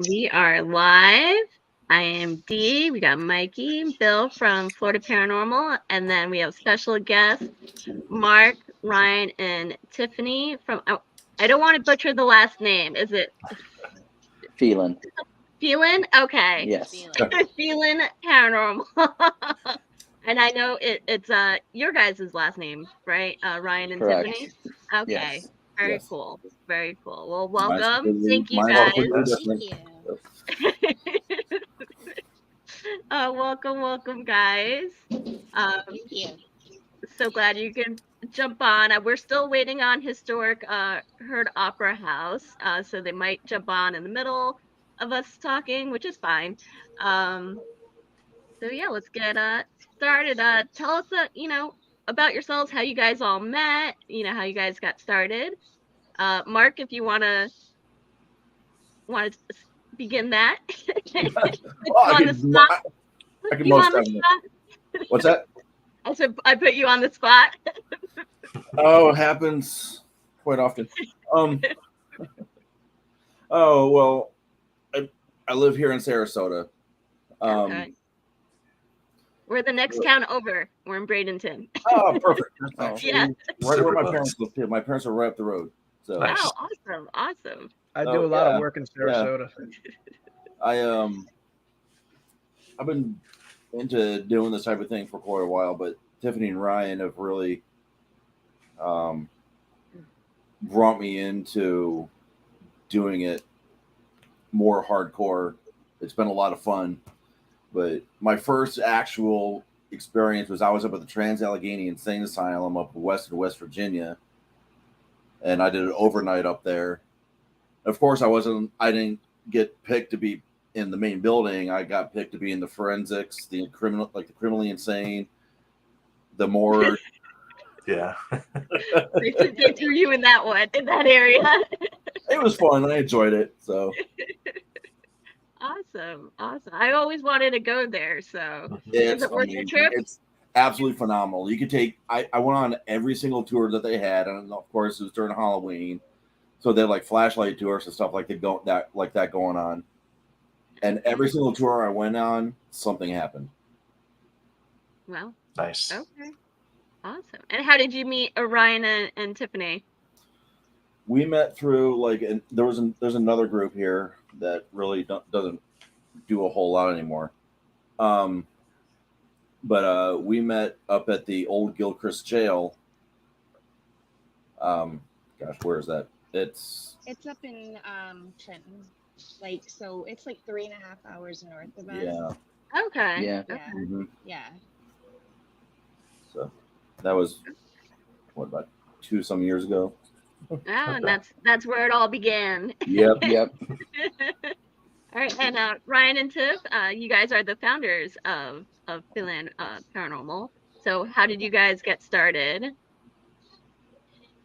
We are live. I am Dee. We got Mikey and Bill from Florida Paranormal. And then we have special guests Mark, Ryan, and Tiffany from. I don't want to butcher the last name. Is it Phelan? Phelan? Okay. Yes. Phelan Paranormal. And I know it's your guys' last name, right? Ryan and Correct. Tiffany? Okay. Yes. Very Yes. cool. Very cool. Well, Mine's welcome. completely- Thank you mine's guys. completely different. Welcome, guys. Thank you. So glad you can jump on. We're still waiting on historic Heard Opera House, so they might jump on in the middle of us talking, which is fine. So yeah, let's get started. Tell us, about yourselves, how you guys all met. How you guys got started. Mark, if you want to begin that. Oh, On the spot. I can You most on the definitely. spot? What's that? I said I put you on the spot. Oh, it happens quite often. Oh well, I live here in Sarasota. Okay. We're the next town over. We're in Bradenton. Oh, perfect. That's Oh. actually Yeah. right where my parents live too. My parents are right up the road. So Nice. Oh, awesome. I Oh, do a lot yeah. of work in Sarasota. I've been into doing this type of thing for quite a while, but Tiffany and Ryan have really brought me into doing it more hardcore. It's been a lot of fun. But my first actual experience was I was up at the Trans-Allegheny Insane Asylum up in West Virginia, and I did an overnight up there. Of course, I didn't get picked to be in the main building. I got picked to be in the forensics, the criminally insane, the morgue. Yeah. They threw you in that area. It was fun. I enjoyed it. So Awesome. I always wanted to go there. So is it worth the trip? It's absolutely phenomenal. You could take. I went on every single tour that they had, and of course it was during Halloween, so they had like flashlight tours and stuff like that going on. And every single tour I went on, something happened. Well, Nice. okay. Awesome. And how did you meet Ryan and Tiffany? We met through and there's another group here that really doesn't do a whole lot anymore. But we met up at the old Gilchrist jail. Gosh, where is that? It's up in Trenton. So it's like 3.5 hours north of us. Yeah. Okay. Yeah. Yeah. Mm-hmm. Yeah. So that was about 2 some years ago. Oh, and that's where it all began. Yep. Yep. All right, and Ryan and Tiff, you guys are the founders of Phelan Paranormal. So how did you guys get started?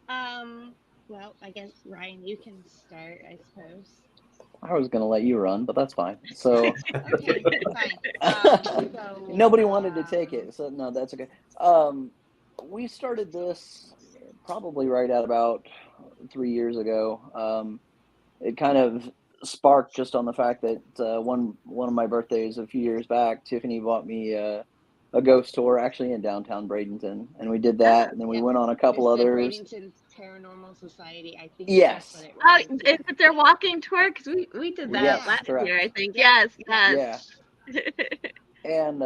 Well, I guess Ryan, you can start, I suppose. I was gonna let you run, but that's fine. So Okay, fine. nobody wanted to take it, so no, that's okay. We started this probably right at about 3 years ago. It kind of sparked just on the fact that one of my birthdays a few years back, Tiffany bought me a ghost tour actually in downtown Bradenton, and we did that, and then we went on a couple It's the others. Bradenton Paranormal Society, I think. Yes. That's what it Oh, was. is it their walking tour? Because we did that Yes, last correct. year, I think. Yes. Yeah. And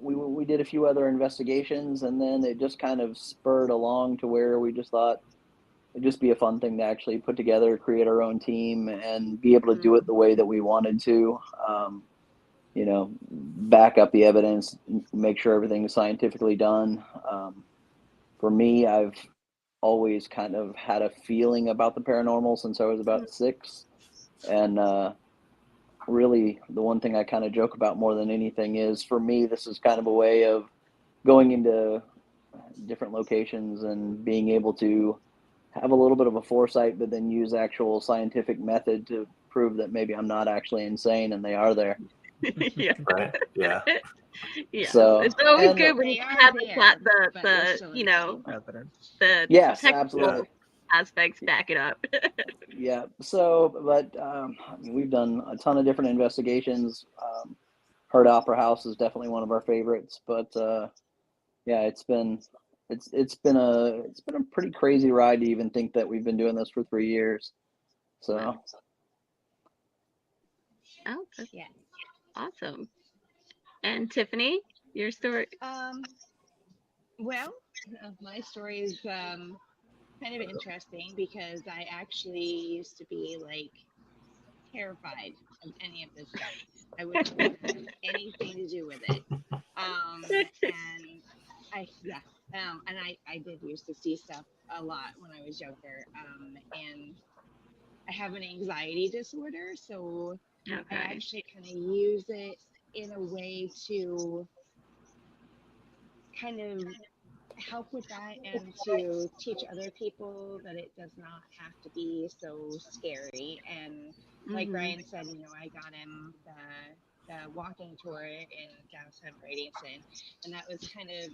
we did a few other investigations, and then it just kind of spurred along to where we just thought it'd just be a fun thing to actually put together, create our own team, and be able to do it the way that we wanted to. Back up the evidence, make sure everything is scientifically done. For me, I've always kind of had a feeling about the paranormal since I was about 6. And really, the one thing I kind of joke about more than anything is, for me, this is kind of a way of going into different locations and being able to have a little bit of a foresight, but then use actual scientific method to prove that maybe I'm not actually insane and they are there. Yeah. Right. Yeah. Yeah. So, it's always and good when you They have are the there, but the they're still you know Evidence. the yes, technical absolutely. aspects back it up. Yeah. So, but I mean, we've done a ton of different investigations. Heard Opera House is definitely one of our favorites, but yeah, it's been a pretty crazy ride to even think that we've been doing this for 3 years. So. Wow. Oh, that's Yeah. awesome. And Tiffany, your story? Well, my story is kind of interesting because I actually used to be like terrified of any of this stuff. I wouldn't want to have anything to do with it. And yeah, and I did used to see stuff a lot when I was younger. And I have an anxiety disorder, so I Okay. actually kind of use it in a way to kind of help with that and to teach other people that it does not have to be so scary. And like Mm-hmm. Ryan said, I got him the walking tour in downtown Bradenton, and that was kind of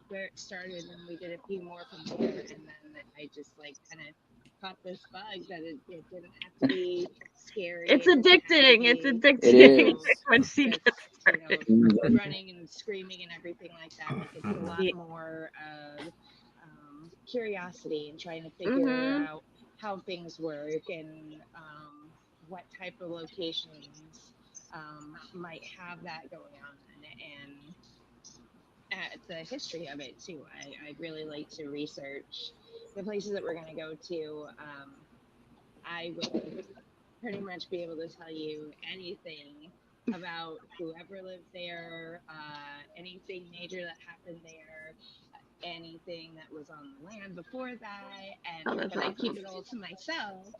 where it started. And we did a few more from there, and then I just like kind of caught this bug that it didn't have to be scary. It's It doesn't have to addicting. It's be, It addicting you is. once you just get started. running and screaming and everything like that. Like it's a lot Yeah. more of curiosity and trying to figure Mm-hmm. out how things work and what type of locations might have that going on and the history of it too. I really like to research the places that we're going to go to. I would pretty much be able to tell you anything about whoever lived there, anything major that happened there, anything that was on the land before that, Oh, that's but I keep awesome. it all to myself.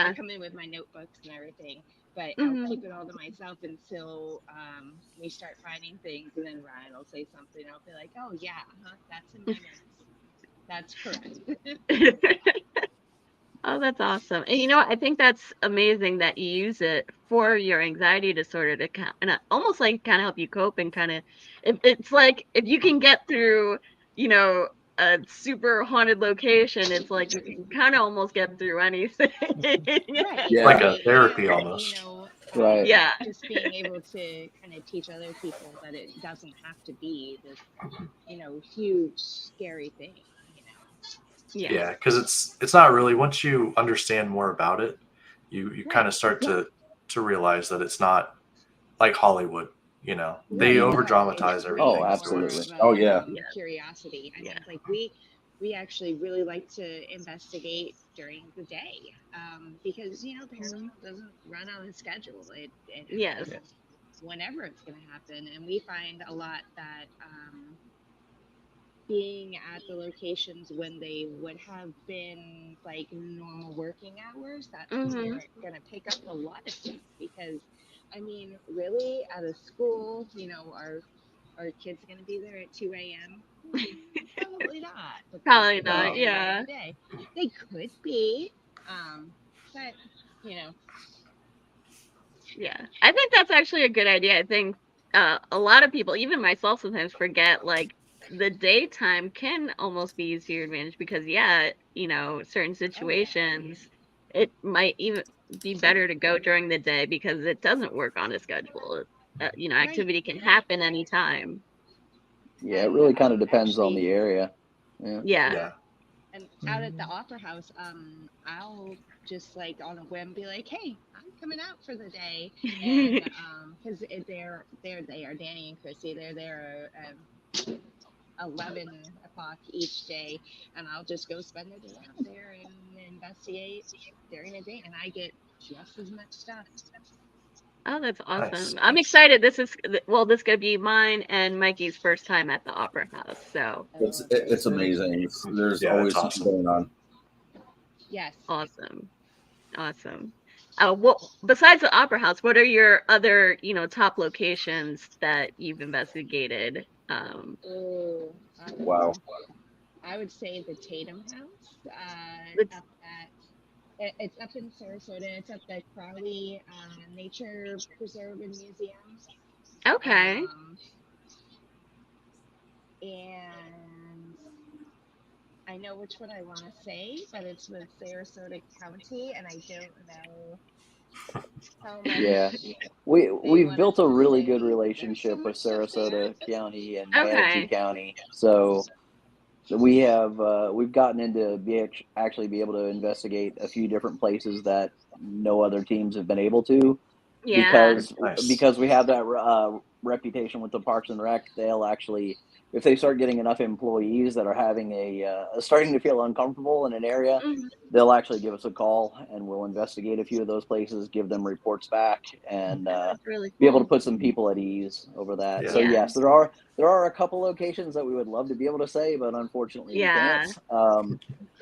I Yeah. come in with my notebooks and everything, but I'll Mm-hmm. keep it all to myself until we start finding things, and then Ryan will say something. I'll be like, "Oh yeah, that's in my notes. That's correct." Oh, that's awesome. And you know what? I think that's amazing that you use it for your anxiety disorder to kind and almost like kind of help you cope and kind of it's like if you can get through, you know, a super haunted location, it's like you can kind of almost get through anything. Right, Yeah. Like a exactly. therapy And, almost. Right. Yeah. just being able to kind of teach other people that it doesn't have to be this, huge, scary thing, Yeah. Yeah, because it's not really, once you understand more about it, you kind Right, of start to realize that it's not like Hollywood. They right. over Mhm. No, it's dramatize way Oh, everything, so more absolutely. of Oh yeah. Yeah. a curiosity. I Yeah. mean, like we actually really like to investigate during the day because, Mhm. paranormal doesn't run on a schedule. It Yes. happens whenever it's going to happen. And we find a lot that being at the locations when they would have been like normal working hours, that's when Mhm. we're going to pick up a lot of stuff because, I mean, really at a school, our kids going to be there at 2 a.m.? Probably not, but they Probably could be not. No. there during Yeah. the day. They could be, but you know, Yeah. I think that's actually a good idea. I think a lot of people, even myself, sometimes forget like the daytime can almost be used to your advantage because, yeah, certain oh yeah, situations, it might even be better to go during the day because it doesn't work on a schedule. right, Activity can right, happen anytime. Yeah, it and really kind of depends on the actually, area. Yeah. Yeah. yeah. and out at the opera house, I'll just like on a whim be like, "Hey, I'm coming out for the day," and because they're there, Danny and Chrissy, they're there 11 o'clock each day, and I'll just go spend the day out there and investigate during the day, and I get just as much stuff. Oh, that's Nice. awesome. I'm excited. This is gonna be mine and Mikey's first time at the Opera House. So Oh, very It's cool. amazing. There's Yeah, it's always something awesome. going on. Yes. awesome. Awesome. What besides the Opera House, what are your other, top locations that you've investigated? Oh, Wow. I would say the Tatum House, It's up at it's up in Sarasota. It's at the Crowley Nature Preserve and Museum. okay. Um, and I know which one I want to say, but it's with Sarasota County, and I don't know how much Yeah. they We've want us built a to really good say. There's so relationship with much stuff there. Sarasota County and Manatee Okay. County. So we have we've gotten into actually be able to investigate a few different places that no other teams have been able to, Yeah. because Nice. we have that reputation with the Parks and Rec. They'll actually, if they start getting enough employees that are having starting to feel uncomfortable in an area, Mhm. they'll actually give us a call and we'll investigate a few of those places, give them reports back, and That's really be able to cool. put some people at ease over that. So Yeah. Yeah. yes, there are a couple locations that we would love to be able to say, but unfortunately we Yeah. can't.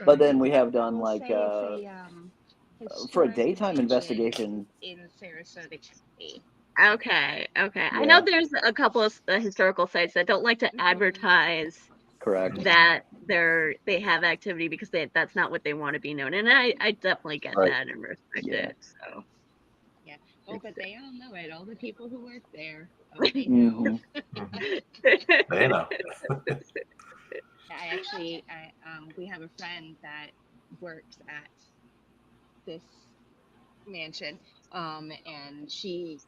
But then we have I done will like say it's a for a historic daytime mansion investigation. in Sarasota County. Okay. Okay. I know Yeah, there's a couple of historical sites that don't like to Mhm. advertise correct. that they have activity because that's not what they want to be known. And I definitely get Right. that and respect Yeah. it. So Yeah. Oh, but they all know it. All the people who work there. Oh, they hmm know. Mhm. They know. We have a friend that works at this mansion, and she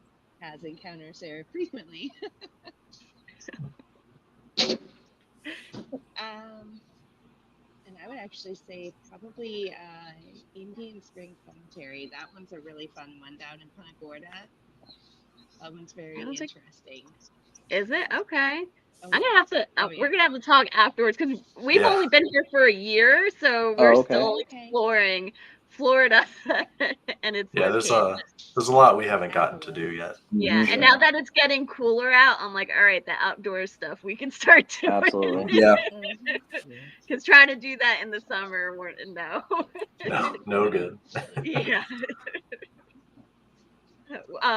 has encounters there frequently. Um, and I would actually say probably Indian Spring Cemetery. That one's a really fun one down in Punta Gorda. That one's very I was like, interesting. is it okay? Oh I'm yeah. gonna have to. Oh yeah. We're gonna have to talk afterwards because we've Yeah. only been here for a year, so we're Oh, okay. still Oh, okay. exploring Florida and its Yeah. locations. There's a lot we haven't gotten to do Absolutely. yet. Yeah, hmm and So now that it's getting cooler out, I'm like, all right, the outdoor stuff we can start doing. Absolutely. Yeah. Mhm. Because trying to do that in the summer, no. no good. Yeah.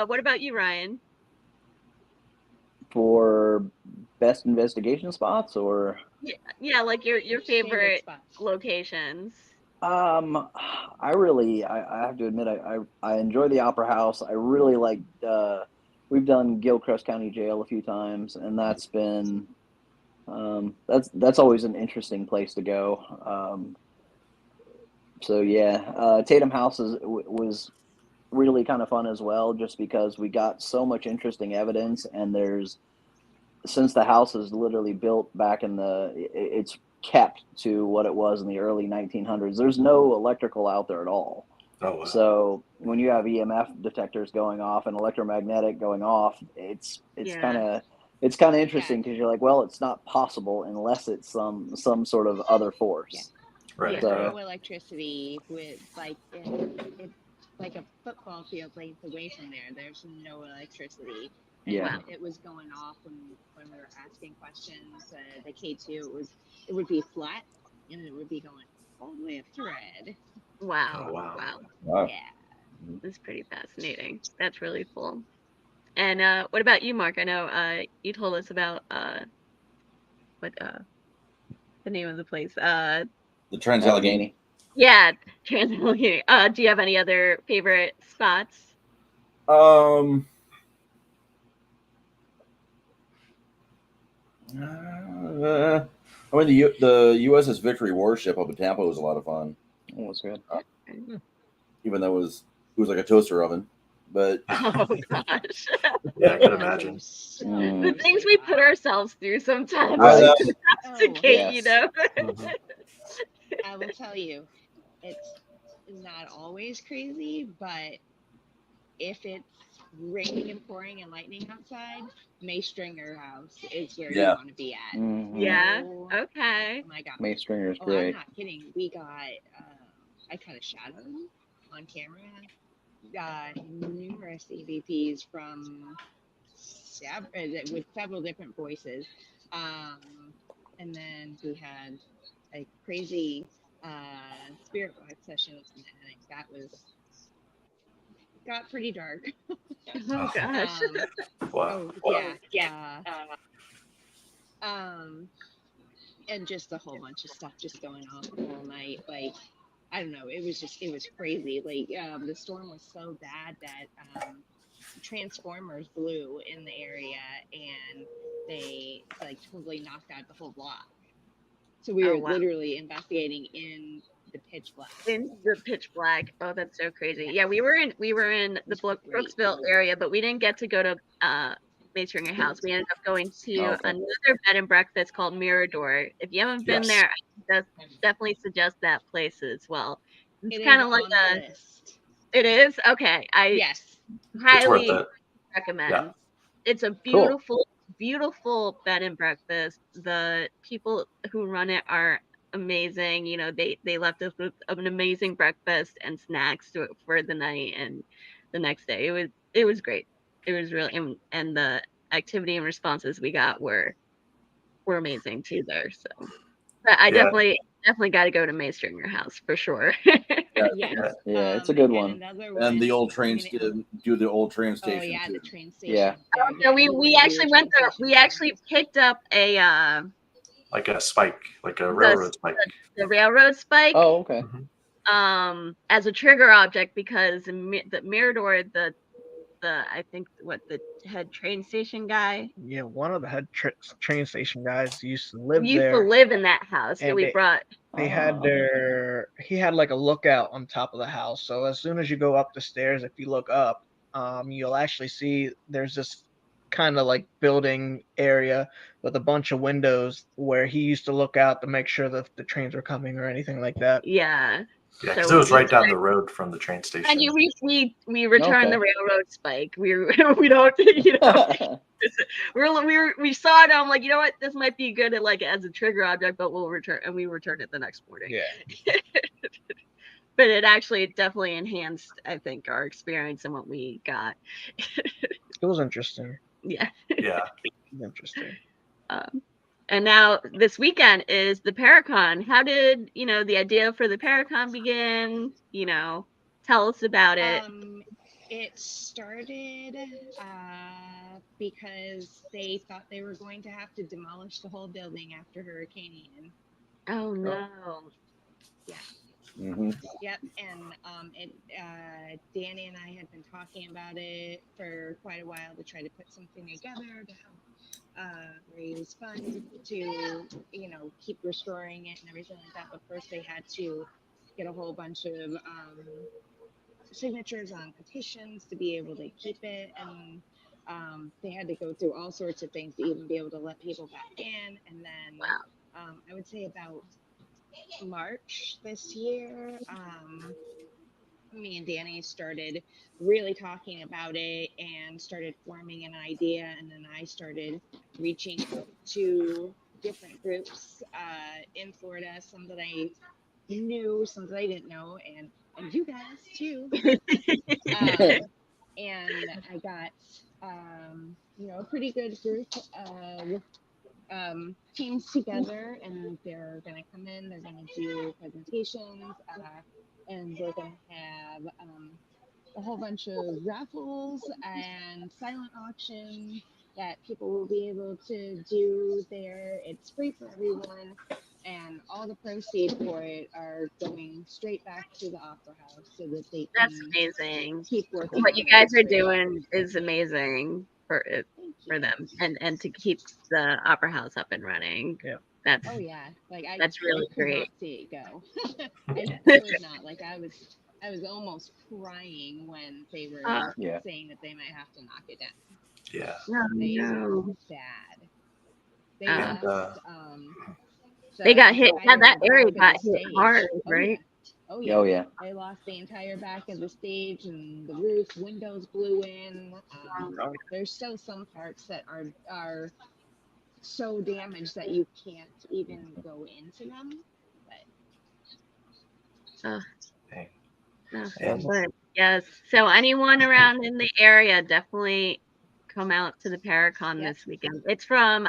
What about you, Ryan? For best investigation spots, or Yeah, like your Favorite favorite spots. locations. I have to admit I enjoy the Opera House. I really like we've done Gilchrist County Jail a few times, and that's been that's always an interesting place to go. So yeah, Tatum House was really kind of fun as well, just because we got so much interesting evidence, and there's, since the house is literally built back in it's kept to what it was in the early 1900s. There's no electrical out there at all. Oh wow. So when you have EMF detectors going off and electromagnetic going off, it's kind Yeah. of interesting, because you're like, well, it's not possible unless it's some sort of other Yeah. force. Right. There's Right. no electricity with it's like a football field length away from there. There's no electricity, and Yeah. Wow. it was going off when we were asking questions. The K2, it would be flat, and it would be going all the way up to red. Wow. Oh wow. Wow. Wow. Yeah. That's pretty fascinating. That's really cool. And what about you, Mark? I know you told us about what the name of the place. The Trans Allegheny. Allegheny. Yeah, Trans-Allegheny. Do you have any other favorite spots? Um, I mean the USS Victory warship up in Tampa was a lot of fun, Oh, that's good. even though it was like a toaster oven. But Oh gosh. Yeah, I could Oh, imagine. so The things we put ourselves through sometimes I Right. just know to Oh, investigate, you Yes. know? Mhm. I will tell you, it's not always crazy, but if it's raining and pouring and lightning outside, May Stringer House is where you yeah. want to be at. hmm Yeah. Oh Okay. my gosh. May Stringer is Oh, I'm great. not kidding. We got, I caught a shadow on camera. Numerous EVPs from with several different voices. Um, and then we had a crazy spirit box session with an attic. That got pretty dark. Oh Oh gosh. wow. Oh yeah. Um, and just a whole bunch of stuff just going on all night. Like I don't know, it was crazy. Like the storm was so bad that transformers blew in the area and they like totally knocked out the whole block. So we Oh, were wow. literally investigating in the pitch black. In the pitch black. In the pitch black. Oh, that's so crazy. Yeah, we were in the Great. Brooksville area, but we didn't get to go to Maseringer House. We ended up going to Okay. another bed and breakfast called Mirador. If you haven't been Yes. there, I definitely suggest that place as well. It's It kind is of like on the list. it is okay. I Yes. It's worth highly it. recommend. Yeah. It's a Cool. beautiful bed and breakfast. The people who run it are amazing. You know, they left us with an amazing breakfast and snacks for the night and the next day. It was great. It was really and the activity and responses we got were amazing too there. So, but I Yeah. definitely got to go to Maystringer House for sure. Yes. Yeah, it's a good and one. Another And one, the old I train mean, do the old train oh station yeah, too. the train station. Yeah. There, So you we wanna do actually the went train there. station We too. actually picked up a Like a spike, like a the railroad spike. the railroad spike Oh, okay. as a trigger object because the Mirador the I think the head train station guy Yeah, one of the head train station guys used to live used to there, live in that house, so and we brought they had he had like a lookout on top of the house. So as soon as you go up the stairs, if you look up, you'll actually see there's this kind of like building area with a bunch of windows where he used to look out to make sure that the trains were coming or anything like that. yeah. Yeah, because So it was right down the road from the train and station. we returned the Okay. railroad spike. We don't we saw it. And I'm like, you know what, this might be good at like as a trigger object, but we'll return, and we returned it the next morning. Yeah. But it actually definitely enhanced, I think, our experience and what we got. It was interesting. Yeah. Yeah. Interesting. And now this weekend is the Paracon. How did the idea for the Paracon begin? Tell us about it. It started because they thought they were going to have to demolish the whole building after Hurricane Ian. Oh no. Yeah. Mm-hmm. Yep. And Danny and I had been talking about it for quite a while to try to put something together to help raise funds to keep restoring it and everything like that. But first they had to get a whole bunch of signatures on petitions to be able to keep it, and they had to go through all sorts of things to even be able to let people back in. And then I would say about March this year, me and Danny started really talking about it and started forming an idea, and then I started reaching out to different groups in Florida, some that I knew, some that I didn't know, and you guys too. And I got a pretty good group of teams together, and they're going to come in, they're going to do presentations, and we're going to have a whole bunch of raffles and silent auctions that people will be able to do there. It's free for everyone, and all the proceeds for it are going straight back to the Opera House so that they can That's amazing. keep working. What you guys are doing is amazing for them, and to keep the Opera House up and running. Yeah. That's that's really could great. not see it go. I could not. I was almost crying when they were saying that they might have to knock it down. Yeah. No. Bad. They And, lost. They got hit. Yeah, that entire area back of got the hit stage. hard, right? Oh yeah. They lost the entire back of the stage and the roof. Windows blew in. There's still some parts that are so damaged that you can't even go into them. But yes. So anyone around in the area, definitely come out to the Paracon this weekend. It's from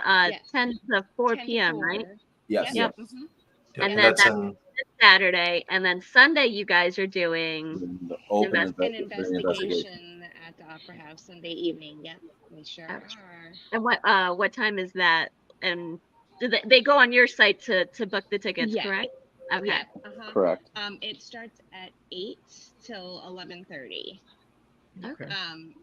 10 to 4 p.m., right? Yes. Yep. Mm-hmm. And then that's Saturday, and then Sunday you guys are doing the open an investigation at the Opera House Sunday evening. Yep, we sure are. And what time is that? And do they go on your site to book the tickets, correct? Okay. Yeah. Correct. It starts at 8 till 11:30. Okay.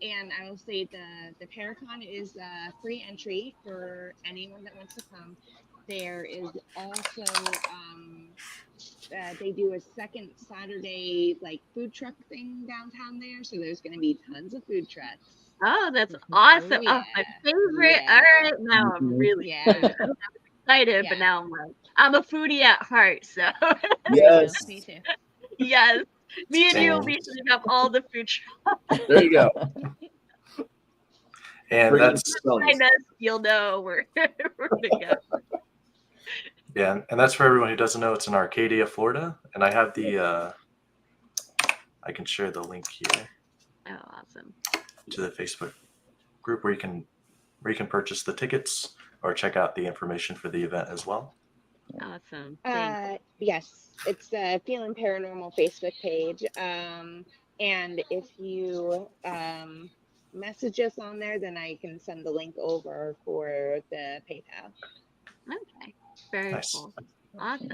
And I will say the Paracon is free entry for anyone that wants to come. There is also they do a second Saturday like food truck thing downtown there, so there's going to be tons of food trucks. Oh, that's awesome. Oh Oh, my yeah, favorite. All yeah, right, now I'm really yeah, excited, but yeah. now I'm like, I'm a foodie at heart, so Yes. Me too. yes. Me and you will And, be setting up all the food trucks There you go. and Bring that's the facilities. behind us. You'll know where we're gonna go. yeah, and that's for everyone who doesn't know. It's in Arcadia, Florida, and I have the. I can share the link here Oh, awesome. to the Facebook group where you can purchase the tickets or check out the information for the event as well. Awesome. Thanks. Yes, it's the Feeling Paranormal Facebook page. And if you message us on there, then I can send the link over for the PayPal. Okay. Very Nice. cool. Awesome.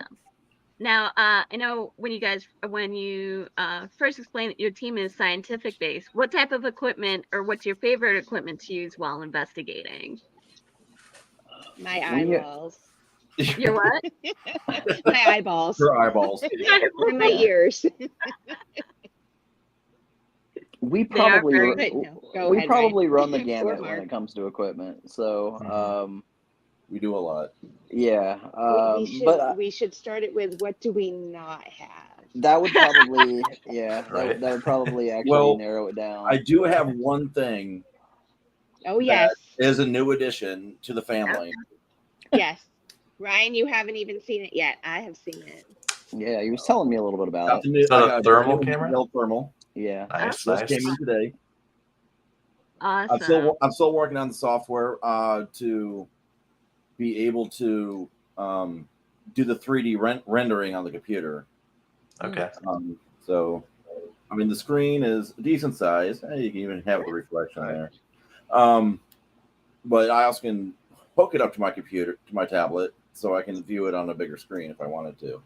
Now, I know when you first explained that your team is scientific based, what type of equipment or what's your favorite equipment to use while investigating? My We- eyeballs. Your what? My eyeballs. Your eyeballs. And my ears. We They are probably very But no, go we ahead, probably Ryan. run the Or gamut when Mark. it comes to equipment. So Mhm. We do a lot. yeah, We should start it with what do we not have? that would probably Right. that would probably actually Well, narrow it down. I do have one thing Oh that yes, is a new addition to the family. yes. Ryan, you haven't even seen it yet. I have seen it. Yeah, he was telling me a little bit about Got it. the new, Is that I a got thermal new camera? handheld thermal. Yeah, Nice, Just nice. came in today. awesome. I'm still working on the software to be able to do the 3D rendering on the computer. Okay. So, I mean, the screen is a decent size. You can even have the reflection Right. there. But I also can hook it up to my computer, to my tablet, so I can view it on a bigger screen if I wanted to.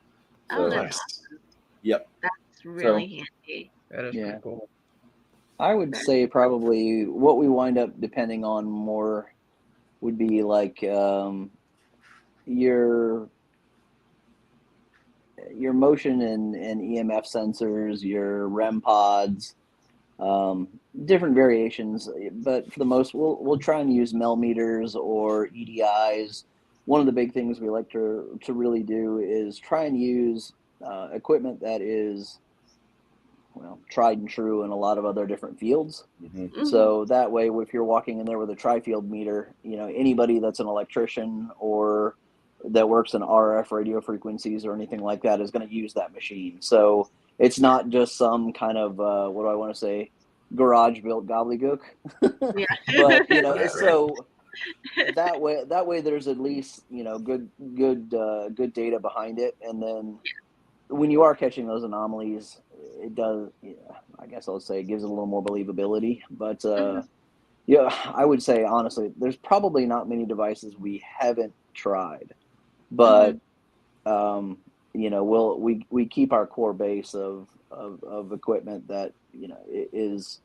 Oh, So, that's Nice. yep. That's really handy. That is Yeah. pretty cool. I would say probably what we wind up depending on more would be like your motion and EMF sensors, your REM pods, different variations. But for the most, we'll try and use millimeters or EDIs. One of the big things we like to really do is try and use equipment that is tried and true in a lot of other different fields. Mm-hmm. So that way, if you're walking in there with a tri-field meter, anybody that's an electrician or that works in RF radio frequencies or anything like that is going to use that machine. So it's not just some kind of what do I want to say, garage built gobbledygook. Yeah. But Right. so that way there's at least good data behind it, and then when you are catching those anomalies, it does. I guess I'll say it gives it a little more believability. But yeah, I would say honestly, there's probably not many devices we haven't tried, but we keep our core base of equipment that is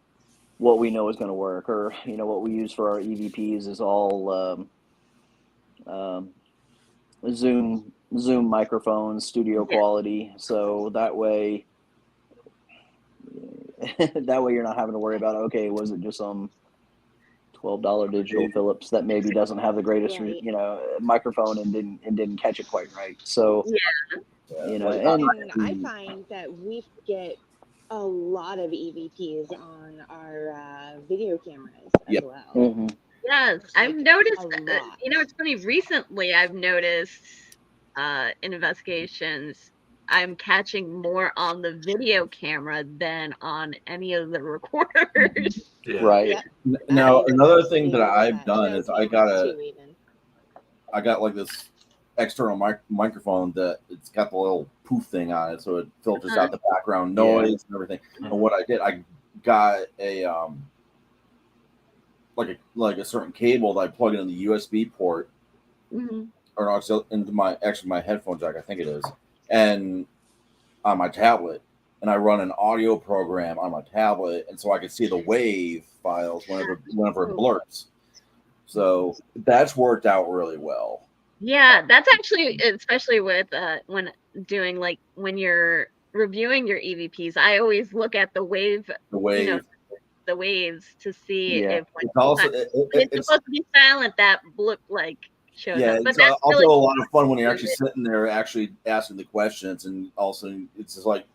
what we know is going to work, or what we use for our EVPs is all Zoom microphones, studio quality. So that way you're not having to worry about, okay, was it just some $12 digital Philips that maybe doesn't have the greatest Right. microphone and didn't catch it quite right. So And I find that we get a lot of EVPs on our video cameras as well. Mm-hmm. Yes, It's I've like noticed. a lot. It's funny. Recently, I've noticed in investigations, I'm catching more on the video camera than on any of the recorders. Yeah. Right. Yep. Now, I've another thing that noticed I've that. done Show is I cameras too, even. got like this external microphone that it's got the little poof thing on it, so it filters out the background noise and everything. And what I did, I got a like a certain cable that I plug in the USB port, or also into my headphone jack, I think it is, and on my tablet, and I run an audio program on my tablet, and so I can see the wave files whenever it blurs. So that's worked out really well. Yeah, that's actually, especially with when doing like when you're reviewing your EVPs, I always look at the wave, The wave. the waves to see Yeah. if like, It's also it's supposed to be silent, that blip like shows yeah. up. But It's that's also really a lot of fun when you're actually sitting there, actually asking the questions, and also it's just like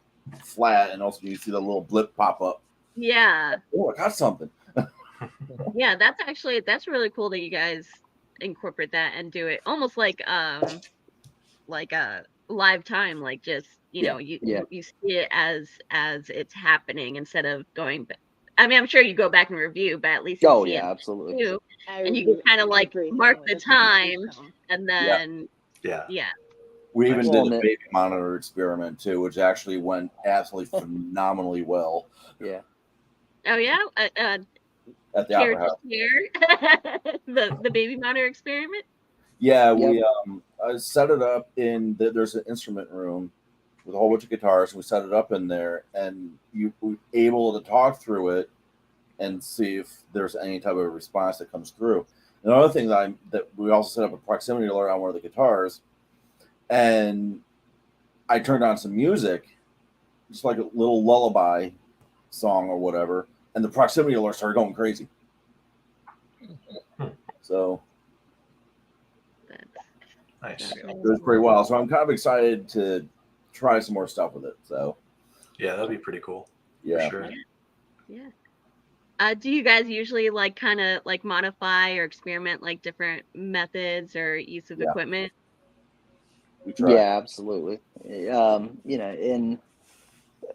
flat, and also you see the little blip pop up. yeah. Oh, I got something. Yeah, that's really cool that you guys incorporate that and do it almost like a live time, like just Yeah. you see it as it's happening instead of going back. I mean, I'm sure you go back and review, but at least you see it absolutely. too, and you can kind of like mark the time, and then Yeah. We even Well, did the baby monitor experiment too, which actually went absolutely phenomenally well. Yeah. Oh yeah, At the Opera House. the baby monitor experiment. Yeah, Yep. we set it up in there's an instrument room with a whole bunch of guitars, and we set it up in there, and you were able to talk through it and see if there's any type of response that comes through. Another thing that we also set up a proximity alert on one of the guitars, and I turned on some music, just like a little lullaby song or whatever, and the proximity alert started going crazy. So Nice. it was pretty wild. So I'm kind of excited to try some more stuff with it. So Yeah, that'd be pretty cool. yeah, For sure. Yeah. Do you guys usually like kind of like modify or experiment like different methods or use of equipment? we try. Yeah, absolutely.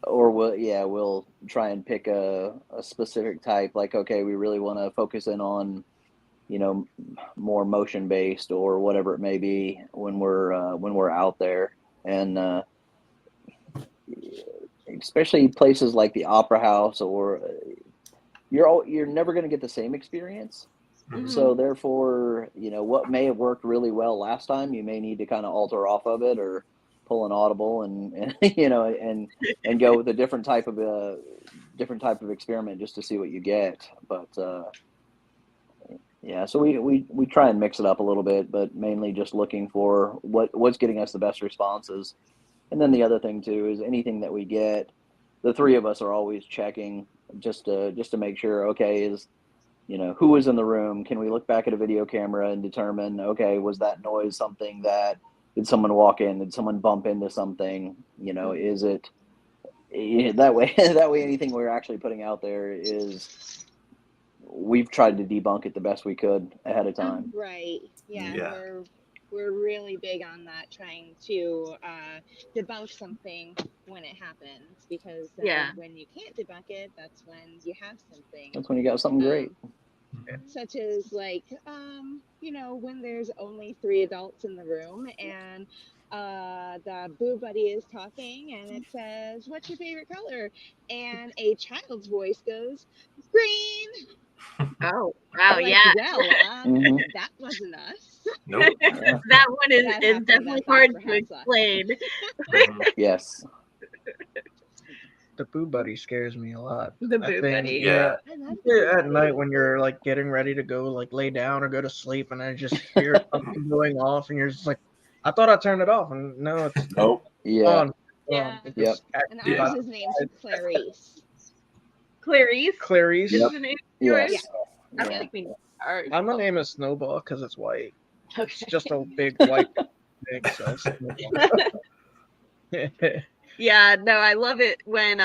We'll try and pick a specific type. Like, okay, we really want to focus in on, more motion based or whatever it may be when we're out there, and especially places like the Opera House, or you're never going to get the same experience. Mhm. So therefore, what may have worked really well last time, you may need to kind of alter off of it or pull an audible and and go with a different type of experiment just to see what you get. But yeah, so we try and mix it up a little bit, but mainly just looking for what's getting us the best responses. And then the other thing too is anything that we get, the three of us are always checking just to make sure, okay, is who was in the room? Can we look back at a video camera and determine, okay, was that noise something did someone walk in? Did someone bump into something? Is it that way? That way, anything we're actually putting out there is we've tried to debunk it the best we could ahead of time. Right. Yeah. Yeah. We're really big on that, trying to debunk something when it happens, because when you can't debunk it, that's when you have something. That's when you got something great. Such as like when there's only 3 adults in the room and the boo buddy is talking and it says, "What's your favorite color?" and a child's voice goes, "Green." Oh wow, Like, yeah. Mhm. That wasn't us. Nope. That one is definitely hard to explain. Yes. The boo buddy scares me a lot. The I boo think, buddy. yeah. I love the boo At buddy. night when you're like getting ready to go like lay down or go to sleep, and I just hear something going off, and you're just like, I thought I turned it off, and no, it's Nope. Yeah. on. Yeah. It Yep. just And acts ours by- is named Clarice. Clarice. Clarice. Is Yep. the name? Yes. I feel Yeah. like we know ours. I'm gonna name it Snowball because it's white. It's Okay. just a big white thing, so Yeah, no, I love it when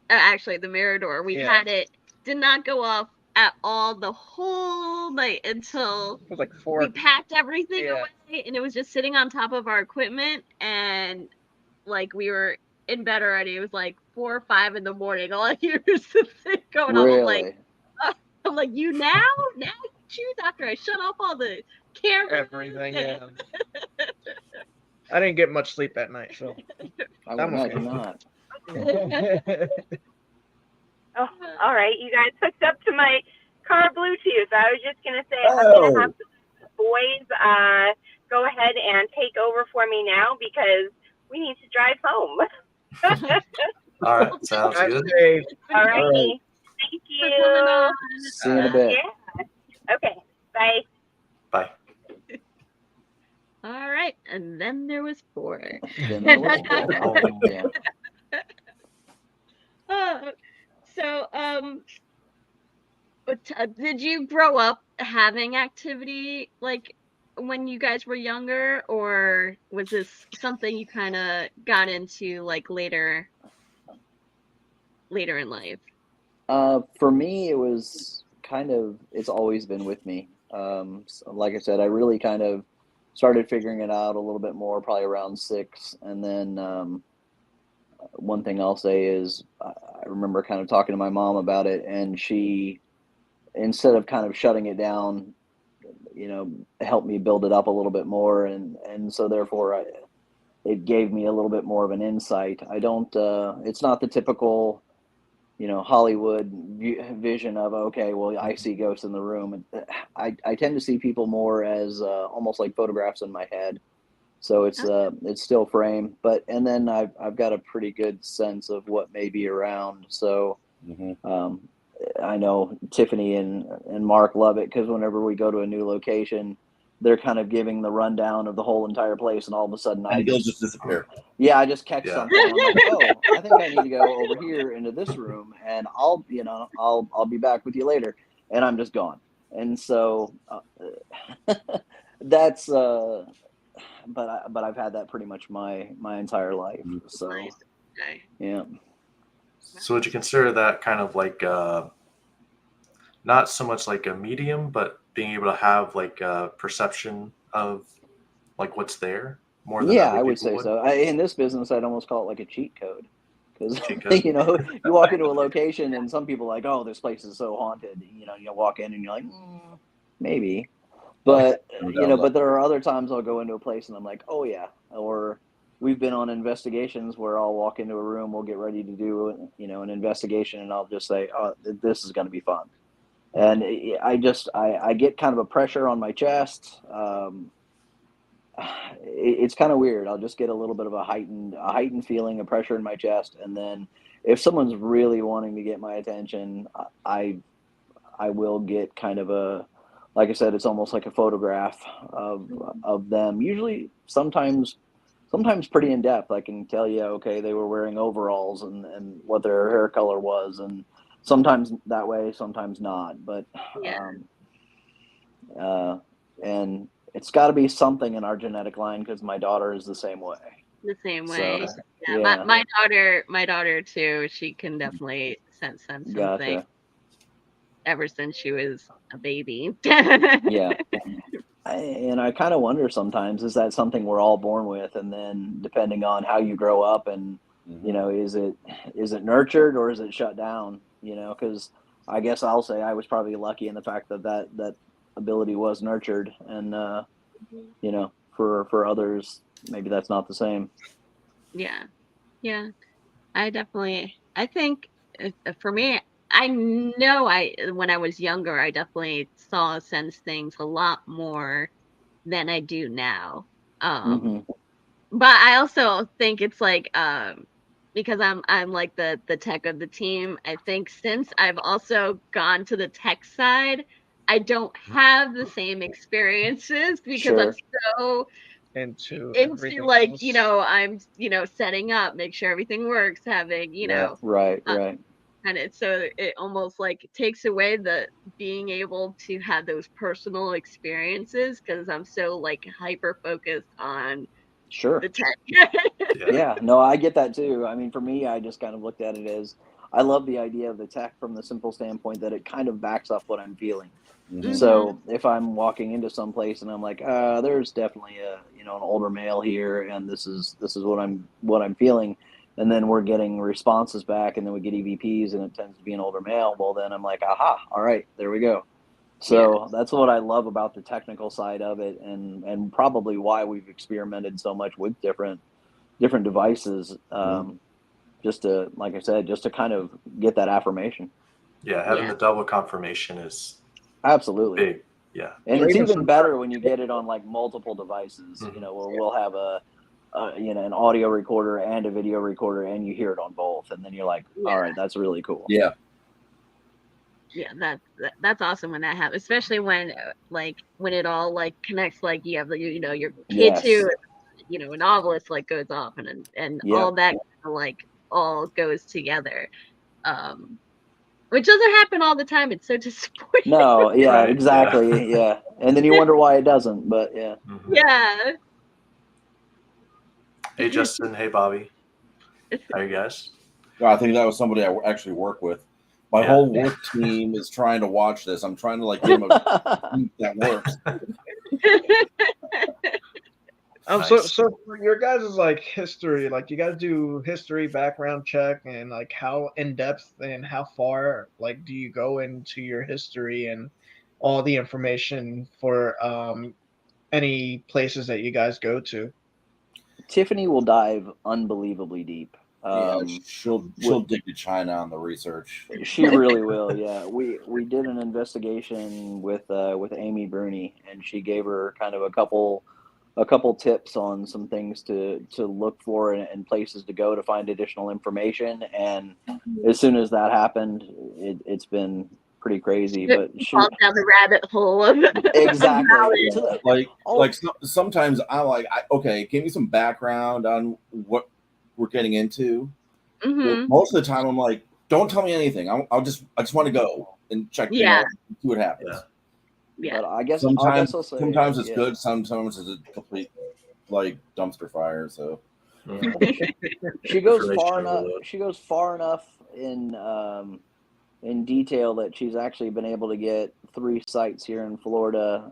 actually the Mirador, we had it did not go off at all the whole night until it was like 4. we packed everything Yeah. away, and it was just sitting on top of our equipment, and like we were in bed already. It was like 4 or 5 in the morning. All I hear is the thing going on. Really? I'm like, you now you choose after I shut off all the cameras. Everything, yeah. I didn't get much sleep that night, so I would I'm imagine okay. not. Oh, all right. You guys hooked up to my car Bluetooth. I was just going to say, I'm going to have the boys go ahead and take over for me now because we need to drive home. All right, sounds Drive good. safe. All All right. righty. Thank For coming you. on. See you in a bit. Yeah. Okay. Bye. Bye. All right, and then there was 4. Then there was 4. Yeah. Oh, so, but, did you grow up having activity like when you guys were younger, or was this something you kind of got into like later in life? For me, it was kind of, it's always been with me. So like I said, I really kind of started figuring it out a little bit more, probably around 6. And then one thing I'll say is I remember kind of talking to my mom about it, and she, instead of kind of shutting it down, helped me build it up a little bit more. And so therefore, it gave me a little bit more of an insight. I don't, it's not the typical Hollywood vision of, okay, well, I see ghosts in the room. I tend to see people more as almost like photographs in my head. So it's still framed, and then I've got a pretty good sense of what may be around. So I know Tiffany and Mark love it, because whenever we go to a new location, they're kind of giving the rundown of the whole entire place, and all of a sudden And he'll just disappear. I just catch Yeah. something. And I'm like, oh, I think I need to go over here into this room, and I'll be back with you later, and I'm just gone. And so that's but I've had that pretty much my entire life. So Nice. Okay. yeah. So would you consider that kind of like not so much like a medium, but being able to have like a perception of like what's there more than Yeah, other I would people say would? so. In this business, I'd almost call it like a cheat code, because Cheat code? you walk into a location and some people are like, oh, this place is so haunted. You walk in and you're like, maybe, but but there are other times I'll go into a place and I'm like, oh yeah. Or we've been on investigations where I'll walk into a room, we'll get ready to do an investigation, and I'll just say, oh, this is going to be fun. And I get kind of a pressure on my chest. It's kind of weird. I'll just get a little bit of a heightened feeling of pressure in my chest, and then if someone's really wanting to get my attention, I will get kind of a, like I said, it's almost like a photograph of them. Usually, sometimes pretty in depth. I can tell you, okay, they were wearing overalls, and what their hair color was, and sometimes that way, sometimes not. But Yeah. and it's got to be something in our genetic line, because my daughter is the same way. The same So way. Yeah, yeah, my daughter too, she can definitely sense something gotcha. ever since she was a baby. Yeah. And I kind of wonder sometimes, is that something we're all born with, and then depending on how you grow up, and is it nurtured or is it shut down? Because I guess I'll say I was probably lucky in the fact that ability was nurtured, and for others maybe that's not the same. Yeah. Yeah. I think for me, I know when I was younger, I definitely saw, sense things a lot more than I do now. Mm-hmm. But I also think it's like, because I'm like the tech of the team, I think since I've also gone to the tech side, I don't have the same experiences, because I'm Sure. so Into into, everything like, else. I'm, setting up, make sure everything works, having, Yeah. Right. uh, Right. and so it almost like takes away the being able to have those personal experiences, because I'm so like hyper focused on Sure. the tech. Yeah. Yeah, no, I get that too. I mean, for me, I just kind of looked at it as, I love the idea of the tech from the simple standpoint that it kind of backs up what I'm feeling. So if I'm walking into some place and I'm like, there's definitely an older male here, and this is what I'm feeling, and then we're getting responses back, and then we get EVPs, and it tends to be an older male. Well, then I'm like, aha, all right, there we go. So that's what I love about the technical side of it, and probably why we've experimented so much with different devices, just to, like I said, just to kind of get that affirmation. Yeah, having Yeah. the double confirmation is Absolutely. big. Yeah. And Or it's even even sometimes better when you get it on like multiple devices, where we'll have an audio recorder and a video recorder, and you hear it on both, and then you're like, all right, that's really cool. Yeah. Yeah, that's awesome when that happens, especially when when it all like connects, like you have your kid Yes. too, a novelist like goes off and Yep. all that like all goes together, which doesn't happen all the time. It's so disappointing. No, yeah, Right, exactly, yeah. And then you wonder why it doesn't, but yeah. Mhm. Yeah. Hey, Justin. Hey, Bobby. How you guys? I think that was somebody I actually work with. My Yeah. whole work team is trying to watch this. I'm trying to like give them a that works. Nice. So for your guys' like history, like you guys do history background check, and like how in depth and how far like do you go into your history and all the information for any places that you guys go to? Tiffany will dive unbelievably deep. Yeah, she'll dig to China on the research. She really will. Yeah, we did an investigation with Amy Bruni, and she gave her kind of a couple tips on some things to look for and places to go to find additional information. And as soon as that happened, it's been pretty crazy. But she falls down the rabbit hole of exactly Sometimes I'm like, okay, give me some background on what we're getting into. Mm-hmm. Most of the time, I'm like, don't tell me anything. I just want to go and check. Yeah. See what happens. Yeah. But I guess Sometimes I'll say, sometimes it's good. Sometimes it's a complete like dumpster fire. So she goes Information far enough. overload. She goes far enough in detail that she's actually been able to get 3 sites here in Florida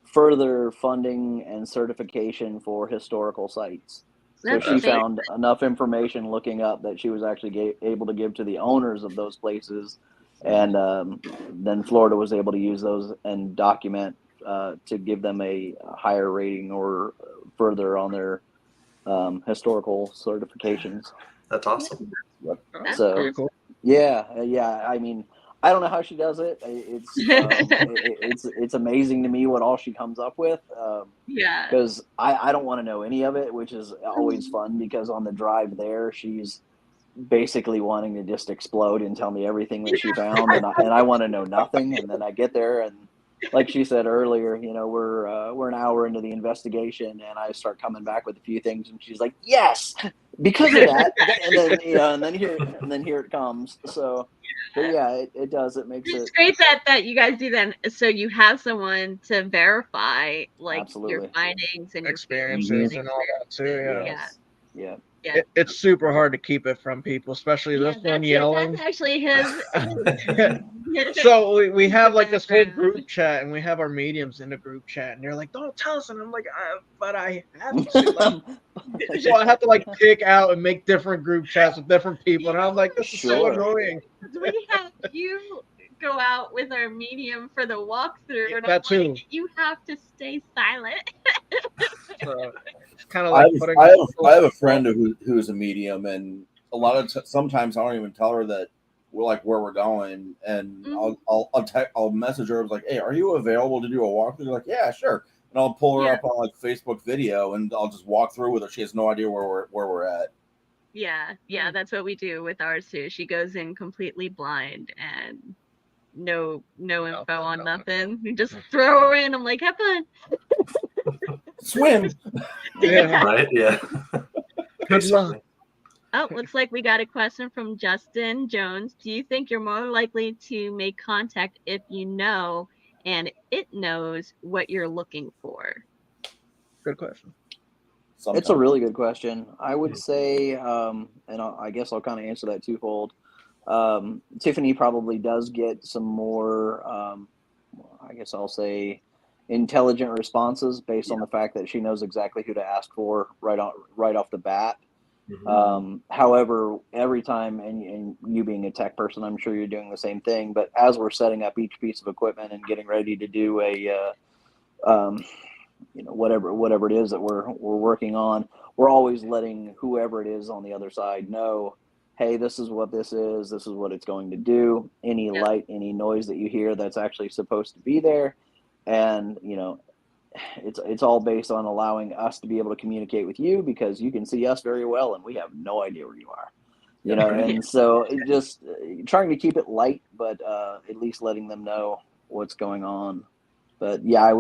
further funding and certification for historical sites. So That's she amazing. found enough information looking up that she was actually able to give to the owners of those places, and then Florida was able to use those and document to give them a higher rating or further on their historical certifications. That's awesome. That's So Pretty cool. yeah. I mean, I don't know how she does it. It's amazing to me what all she comes up with. Yeah. Because I don't want to know any of it, which is always fun, because on the drive there, she's basically wanting to just explode and tell me everything that she found, and I want to know nothing. And then I get there, and like she said earlier, we're an hour into the investigation, and I start coming back with a few things, and she's like, yes, because of that, and then here it comes. So, but yeah, it does. It makes It's it great that you guys do that, so you have someone to verify like your absolutely findings and your Experiences and all that too. Yeah. yeah. It's super hard to keep it from people, especially this one yelling. That's actually his. So we have like this whole group chat, and we have our mediums in the group chat, and they're like, "Don't tell us," and I'm like, "But I have to." Like, so I have to like pick out and make different group chats with different people, and I'm like, "This is so Sure. annoying." We have you go out with our medium for the walkthrough, and That too. you have to stay silent. So it's kind of like I have a friend who is a medium, and a lot of sometimes I don't even tell her that we're like where we're going, and I'll message her. I was like, hey, are you available to do a walkthrough? They're like, yeah, sure. And I'll pull her up on like Facebook video, and I'll just walk through with her. She has no idea where we're at. Yeah, that's what we do with ours too. She goes in completely blind and no info on nothing. We just throw her in. I'm like, have fun. Swim. Yeah. Right? Yeah. Good luck. Oh, looks like we got a question from Justin Jones. Do you think you're more likely to make contact if you know and it knows what you're looking for? Good question. It's a really good question. I would say, and I guess I'll kind of answer that twofold. Tiffany probably does get some more, I guess I'll say, intelligent responses based on the fact that she knows exactly who to ask for right off the bat. However, every time, and you being a tech person, I'm sure you're doing the same thing, but as we're setting up each piece of equipment and getting ready to do a whatever it is that we're working on, we're always letting whoever it is on the other side know, hey, this is what this is what it's going to do. Any light, any noise that you hear that's actually supposed to be there, and it's all based on allowing us to be able to communicate with you because you can see us very well and we have no idea where you are, you know. And so it just trying to keep it light, but at least letting them know what's going on. But yeah,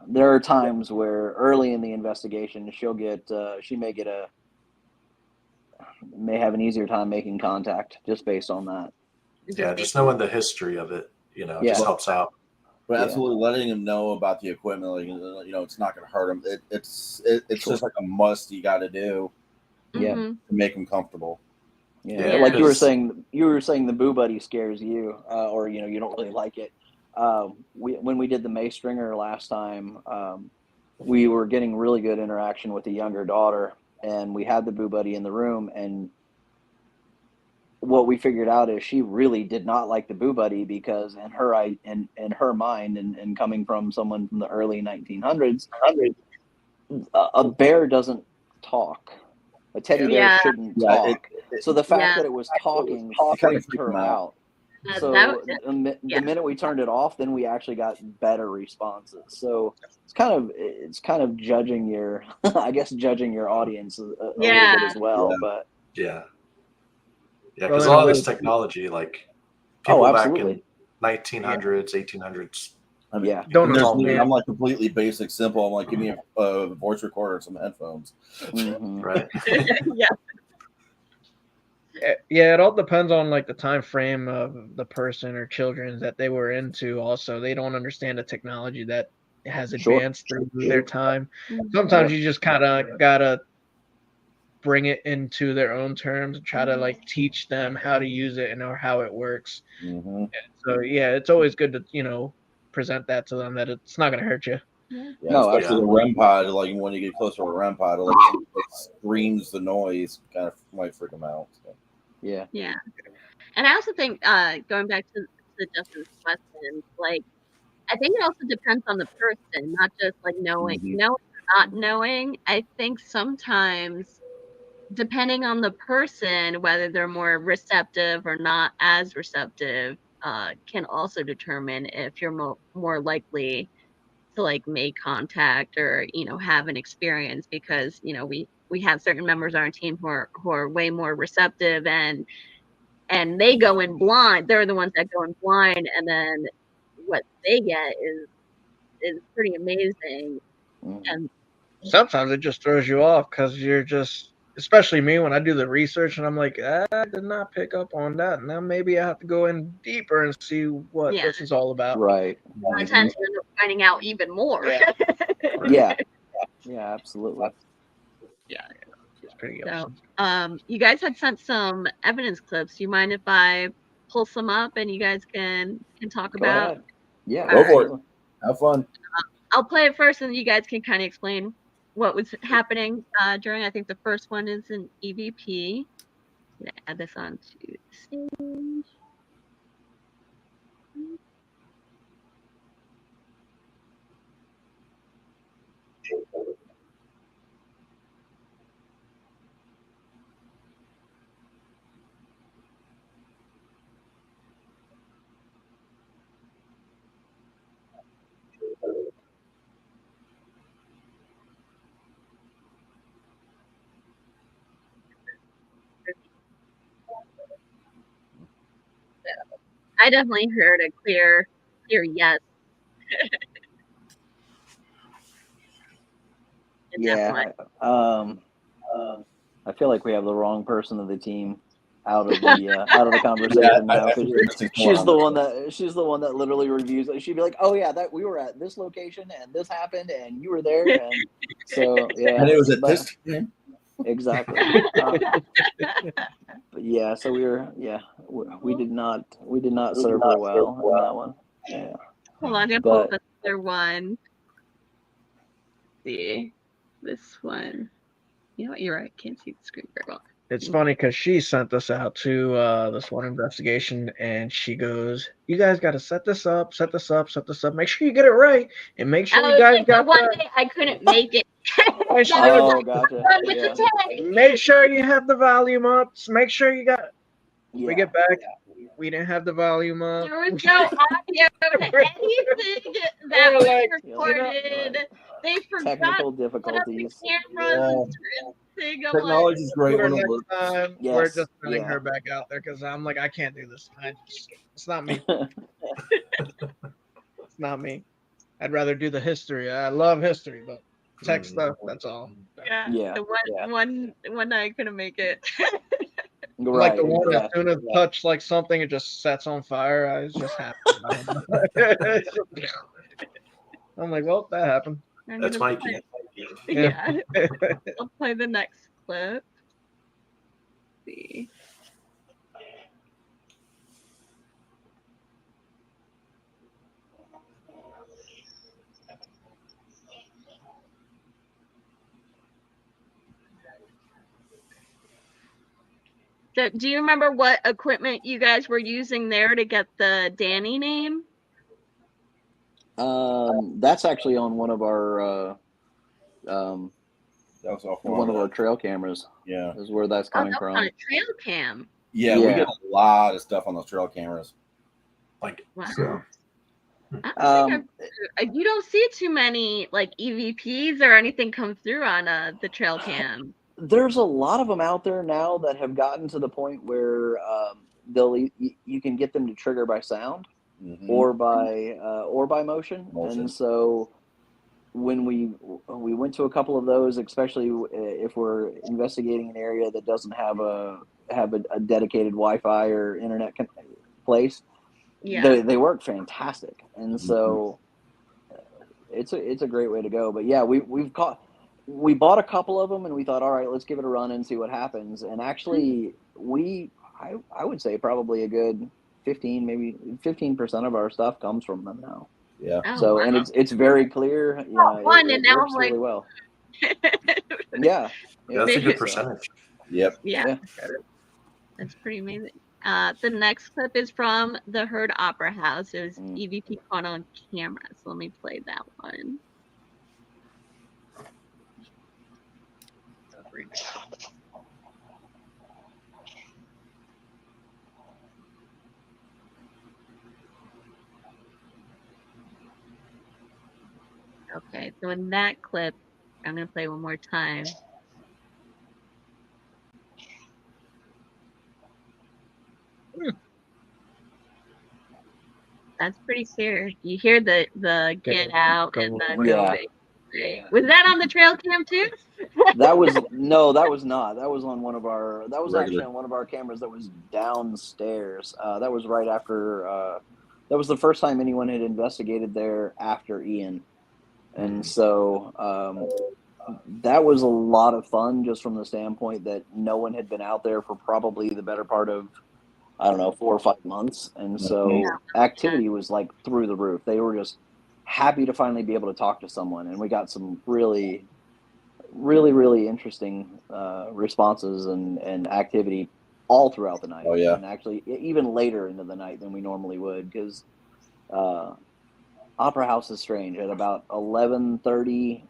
there are times where early in the investigation she may have an easier time making contact just based on that. Yeah, just knowing the history of it, just helps out. But absolutely letting them know about the equipment, like, it's not going to hurt them. It's just like a must you got to do. Yeah, to make them comfortable. Yeah, like you were saying the Boo Buddy scares you, or you don't really like it. When we did the May Stringer last time, we were getting really good interaction with the younger daughter, and we had the Boo Buddy in the room, and what we figured out is she really did not like the Boo Buddy because in her mind and coming from someone from the early 1900s, a bear doesn't talk. A teddy bear shouldn't talk. So the fact that it was talking freaked her out. So the minute we turned it off, then we actually got better responses. So it's kind of judging your, I guess, judging your audience a little bit as well. But because all this technology, like people back in 1900s, 1800s. I'm like completely basic, simple. I'm like, give me a voice recorder and some headphones. Right. Yeah, it all depends on like the time frame of the person or children that they were into. Also, they don't understand the technology that has advanced through their time. Sometimes you just kind of gotta bring it into their own terms and try to like teach them how to use it and or how it works. So it's always good to present that to them that it's not going to hurt you. Especially the REM pod. Like when you get closer to a REM pod, it screams the noise, kind of might freak them out. So. Yeah. And I also think going back to Justin's question, like I think it also depends on the person, not just like knowing or not knowing. I think sometimes depending on the person, whether they're more receptive or not as receptive, can also determine if you're more likely to like make contact or have an experience, because we have certain members on our team who are way more receptive and they go in blind. They're the ones that go in blind, and then what they get is pretty amazing. And sometimes it just throws you off because you're just, especially me when I do the research and I'm like, I did not pick up on that. Now maybe I have to go in deeper and see what this is all about. Right. Sometimes you end up finding out even more. Yeah, absolutely. Yeah, it's pretty awesome. So, you guys had sent some evidence clips. Do you mind if I pull some up and you guys can talk about? Ahead. Yeah, go for it. Have fun. I'll play it first, and you guys can kind of explain what was happening during. I think the first one is an EVP. I'm gonna add this on to the stage. I definitely heard a clear yes. I feel like we have the wrong person of the team out of the conversation now. She's the one that literally reviews. She'd be like, "Oh yeah, that we were at this location and this happened and you were there." And so and it was at this time. Exactly. But so we did not serve her well in that one. Yeah. Hold on, I'm gonna pull up another one. Let's see this one. You know what? You're right. Can't see the screen very well. It's funny because she sent us out to this one investigation, and she goes, "You guys got to set this up. Make sure you get it right, and make sure you guys got one day I couldn't make it. Make sure you have the volume up. Make sure you got." We get back. We didn't have the volume up. There was no audio to anything that We're was like, recorded. They forgot Technical to set up the difficulties. cameras and everything. I'm like, Technology's great For when it next works. time, Yes, we're just sending yeah. her back out there because I'm like, I can't do this. It's not me. It's not me. I'd rather do the history. I love history, but tech stuff, that's all. yeah. Yeah, The yeah. one night I couldn't make it. I'm like Right, the one as exactly. soon as touch like something, it just sets on fire. I was just happy. I'm like, well, that happened. I'm That's gonna Mikey. play- Yeah. I'll play the next clip. Let's see. So, do you remember what equipment you guys were using there to get the Danny name? That's actually on one of our That was off one of our trail cameras. Yeah. Is where that's Oh, coming that was on from. a trail cam. Yeah, we Yeah. get a lot of stuff on those trail cameras. Like, Wow. So, I don't think you don't see too many like EVPs or anything come through on the trail cam. there's a lot of them out there now that have gotten to the point where you can get them to trigger by sound Mhm. or by motion. Motion. And so when we went to a couple of those, especially if we're investigating an area that doesn't have a dedicated Wi-Fi or internet place, Yeah. they work fantastic. And so it's a great way to go. But yeah, we bought a couple of them and we thought, all right, let's give it a run and see what happens. And actually, I would say probably a good 15% of our stuff comes from them now. Yeah. Oh, So wow. and it's very clear. You know, One, it and now works I'm like, really well. Yeah, that's a good So- percentage. Yep. yeah, that's pretty amazing. The next clip is from the Heard Opera House. It was EVP caught on camera. So let me play that one. Okay, so in that clip, I'm gonna play one more time. That's pretty clear. You hear the get out and the Yeah. going. Was that on the trail cam too? That was that was not. That was on one of our. That was Regular. actually on one of our cameras that was downstairs. That was right after. That was the first time anyone had investigated there after Ian, and so that was a lot of fun just from the standpoint that no one had been out there for probably the better part of, I don't know, 4 or 5 months, and so activity was like through the roof. They were just happy to finally be able to talk to someone, and we got some really interesting responses and activity all throughout the night. Oh, yeah. And actually even later into the night than we normally would, because Opera House is strange. At about 11:30,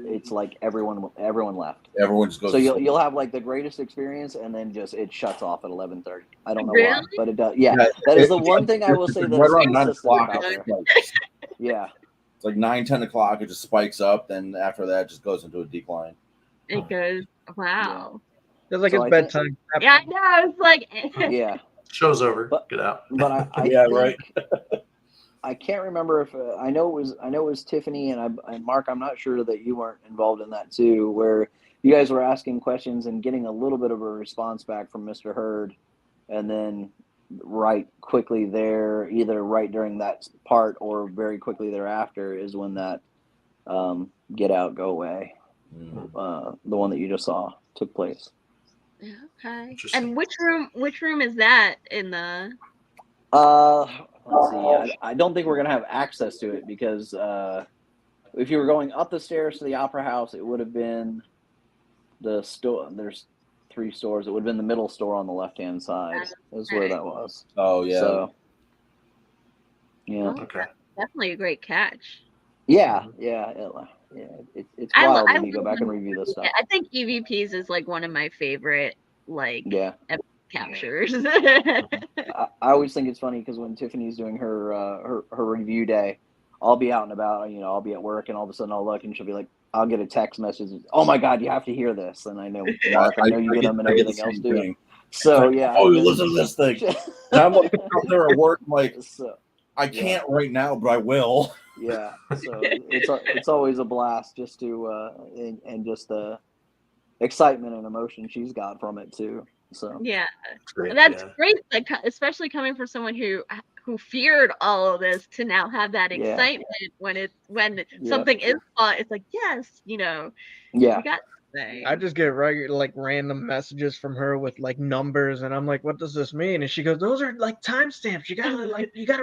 it's like everyone left. Everyone just goes. So to sleep. you'll have like the greatest experience, and then just it shuts off at 11:30. I don't know why, Really? but it does. Yeah, that is the one thing I will say that right is around 9 consistent o'clock. about It there. spikes. Yeah, It's like 9, 10 o'clock. It just spikes up. Then after that, it just goes into a decline. It goes, wow. It's like So it's I think- bedtime. Yeah, I know. It's like, yeah. Show's over. But- Get out. But I Yeah, think, right. I can't remember if I know it was Tiffany and Mark. I'm not sure that you weren't involved in that too, where you guys were asking questions and getting a little bit of a response back from Mr. Hurd, and then right quickly there, either right during that part or very quickly thereafter, is when that get out, go away, the one that you just saw took place. okay. Interesting. And which room is that in the? Let's see. I don't think we're gonna have access to it because if you were going up the stairs to the Opera House, it would have been the store. There's 3 stores. It would have been the middle store on the left-hand side. Is where that was. Oh yeah. So, yeah. Oh, Okay. definitely a great catch. Yeah. It's wild when you go love back and them. review this stuff. I think EVPs is like one of my favorite Yeah. captures. I always think it's funny because when Tiffany's doing her review day, I'll be out and about, I'll be at work, and all of a sudden I'll look and she'll be like, I'll get a text message. Oh my God, you have to hear this. And I know, Mark, I know you get them and everything else too. Thing. So like, yeah. Oh, listen to this thing. And I'm like out there at work, I'm like, I can't right now, but I will. Yeah. So it's always a blast just to and just the excitement and emotion she's got from it too. So yeah, Great, and that's yeah. great. Like, especially coming from someone who feared all of this to now have that excitement when something is fun. It's like, yes, we got something. I just get random messages from her with like numbers, and I'm like, "What does this mean?" And she goes, "Those are like timestamps. You gotta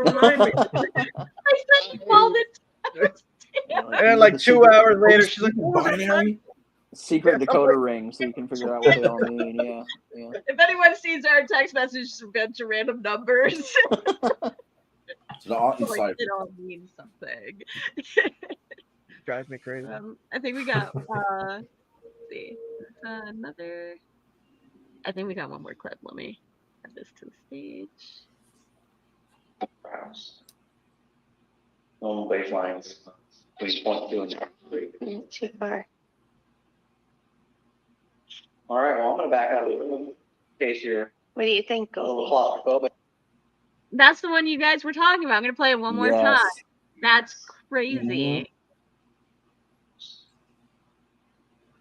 remind me." I said you called it. And then like 2 hours later, she's like, "What was it?" Binary? Secret decoder ring, so you can figure out what they all mean. Yeah. If anyone sees our text messages from a bunch of random numbers, It's not like, it all means something. Drives me crazy. I think we got let's see, another. I think we got one more clip. Let me add this to the stage. Normal baselines. Please point to and Too far. All right, well, I'm going to back out of the case here. What do you think, A little Goldie? claustrophobic. That's the one you guys were talking about. I'm gonna play it one more time. That's crazy.